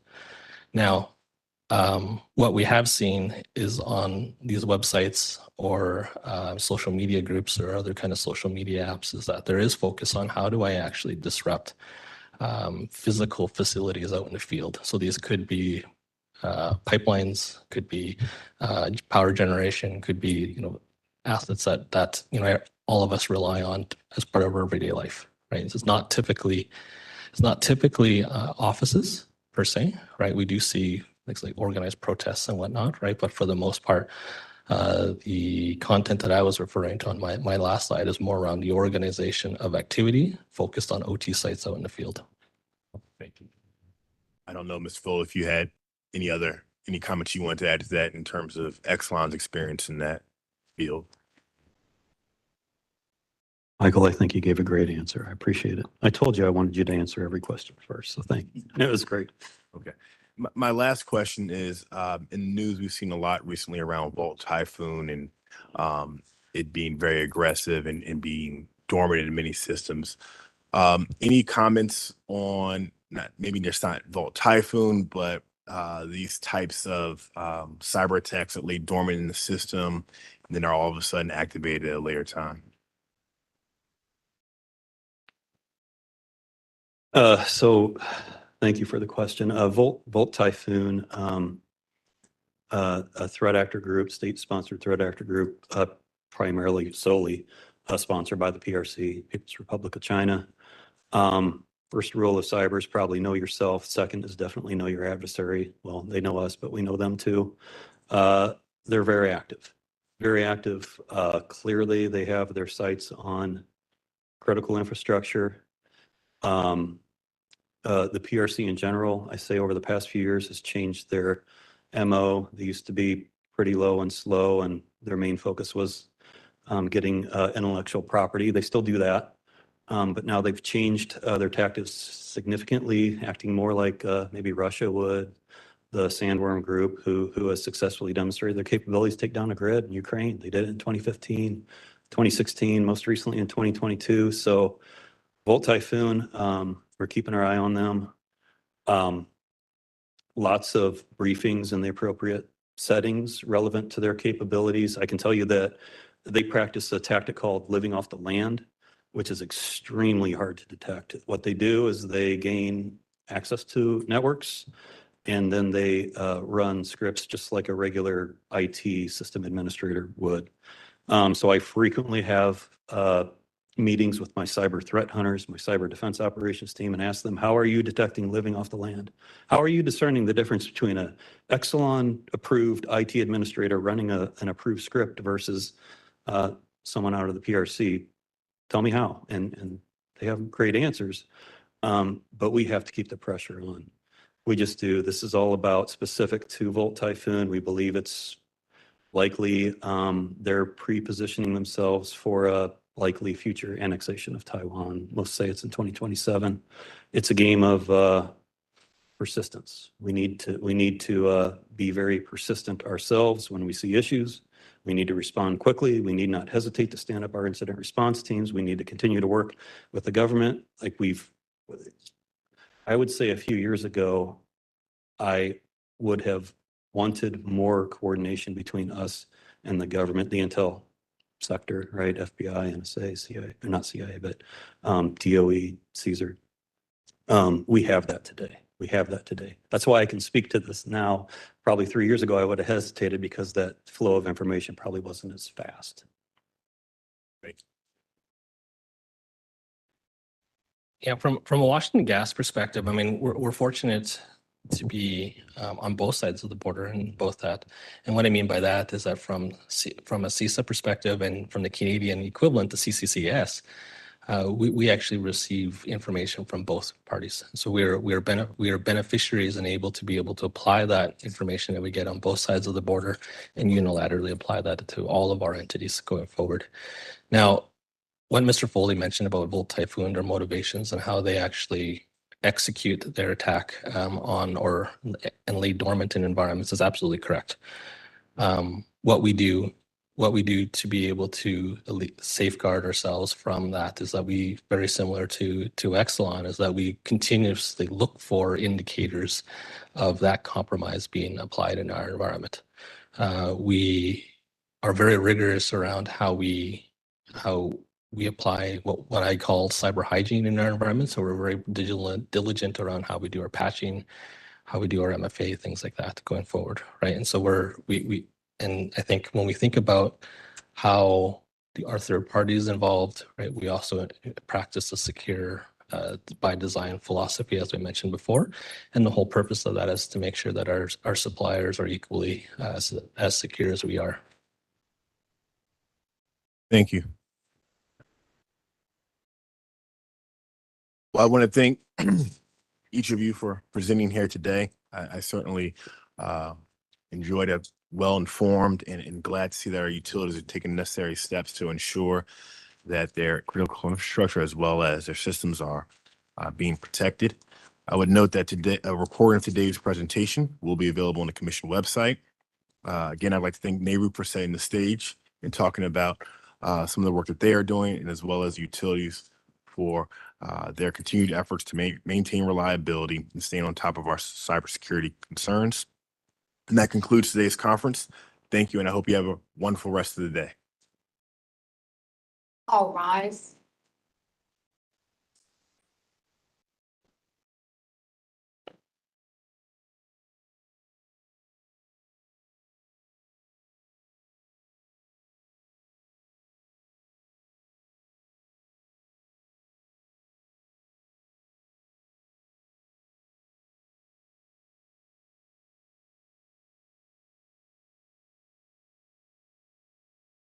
Now, what we have seen is on these websites or social media groups or other kind of social media apps is that there is focus on how do I actually disrupt physical facilities out in the field. So these could be pipelines, could be power generation, could be assets that all of us rely on as part of our everyday life, right? So it's not typically offices per se, right? We do see things like organized protests and whatnot, right? But for the most part, the content that I was referring to on my last slide is more around the organization of activity focused on OT sites out in the field. Thank you. I don't know, Ms. Full, if you had any comments you wanted to add to that in terms of Exelon's experience in that field. Michael, I think you gave a great answer. I appreciate it. I told you I wanted you to answer every question first, so thank you. It was great. Okay. My last question is, in the news, we've seen a lot recently around Volt Typhoon and it being very aggressive and being dormant in many systems. Any comments on, maybe there's not Volt Typhoon, but these types of cyber attacks that lay dormant in the system and then are all of a sudden activated at a later time? So thank you for the question. Volt Typhoon, a threat actor group, state-sponsored threat actor group, primarily solely sponsored by the PRC, People's Republic of China. First rule of cyber is probably know yourself. Second is definitely know your adversary. Well, they know us, but we know them too. They're very active, very active. Clearly, they have their sights on critical infrastructure. The PRC in general, I say over the past few years, has changed their MO. They used to be pretty low and slow, and their main focus was getting intellectual property. They still do that, but now they've changed their tactics significantly, acting more like maybe Russia would, the Sandworm Group, who has successfully demonstrated their capabilities to take down a grid in Ukraine. They did it in 2015, 2016, most recently in 2022. So Volt Typhoon, we're keeping our eye on them. Lots of briefings in the appropriate settings relevant to their capabilities. I can tell you that they practice a tactic called living off the land, which is extremely hard to detect. What they do is they gain access to networks, and then they run scripts just like a regular IT system administrator would. So I frequently have meetings with my cyber threat hunters, my cyber defense operations team, and ask them, how are you detecting living off the land? How are you discerning the difference between an Exelon approved IT administrator running an approved script versus someone out of the PRC? Tell me how. And they have great answers, but we have to keep the pressure on. We just do. This is all about specific to Volt Typhoon. We believe it's likely they're pre-positioning themselves for a likely future annexation of Taiwan. Most say it's in 2027. It's a game of persistence. We need to be very persistent ourselves when we see issues. We need to respond quickly. We need not hesitate to stand up our incident response teams. We need to continue to work with the government. I would say a few years ago, I would have wanted more coordination between us and the government, the intel sector, right? FBI, NSA, CIA, or not CIA, but DOE, CSER. We have that today. We have that today. That's why I can speak to this now. Probably 3 years ago, I would have hesitated because that flow of information probably wasn't as fast. Great. Yeah, from a Washington Gas perspective, I mean, we're fortunate to be on both sides of the border and both that. And what I mean by that is that from a CISA perspective and from the Canadian equivalent, the CCCS, we actually receive information from both parties. So we are beneficiaries and able to apply that information that we get on both sides of the border and unilaterally apply that to all of our entities going forward. Now, what Mr. Foley mentioned about Volt Typhoon, their motivations and how they actually execute their attack and lay dormant in environments is absolutely correct. What we do to be able to safeguard ourselves from that is that we, very similar to Exelon, is that we continuously look for indicators of that compromise being applied in our environment. We are very rigorous around how we apply what I call cyber hygiene in our environment. So we're very diligent around how we do our patching, how we do our MFA, things like that going forward, right? And so and I think when we think about how our third parties involved, right, we also practice a secure by design philosophy, as we mentioned before. And the whole purpose of that is to make sure that our suppliers are equally as secure as we are. Thank you. Well, I want to thank each of you for presenting here today. I certainly enjoyed it, well-informed, and glad to see that our utilities are taking necessary steps to ensure that their critical infrastructure as well as their systems are being protected. I would note that today, a recording of today's presentation will be available on the commission website. Again, I'd like to thank NARUC for setting the stage and talking about some of the work that they are doing, and as well as utilities for their continued efforts to maintain reliability and staying on top of our cybersecurity concerns. And that concludes today's conference. Thank you, and I hope you have a wonderful rest of the day. All rise.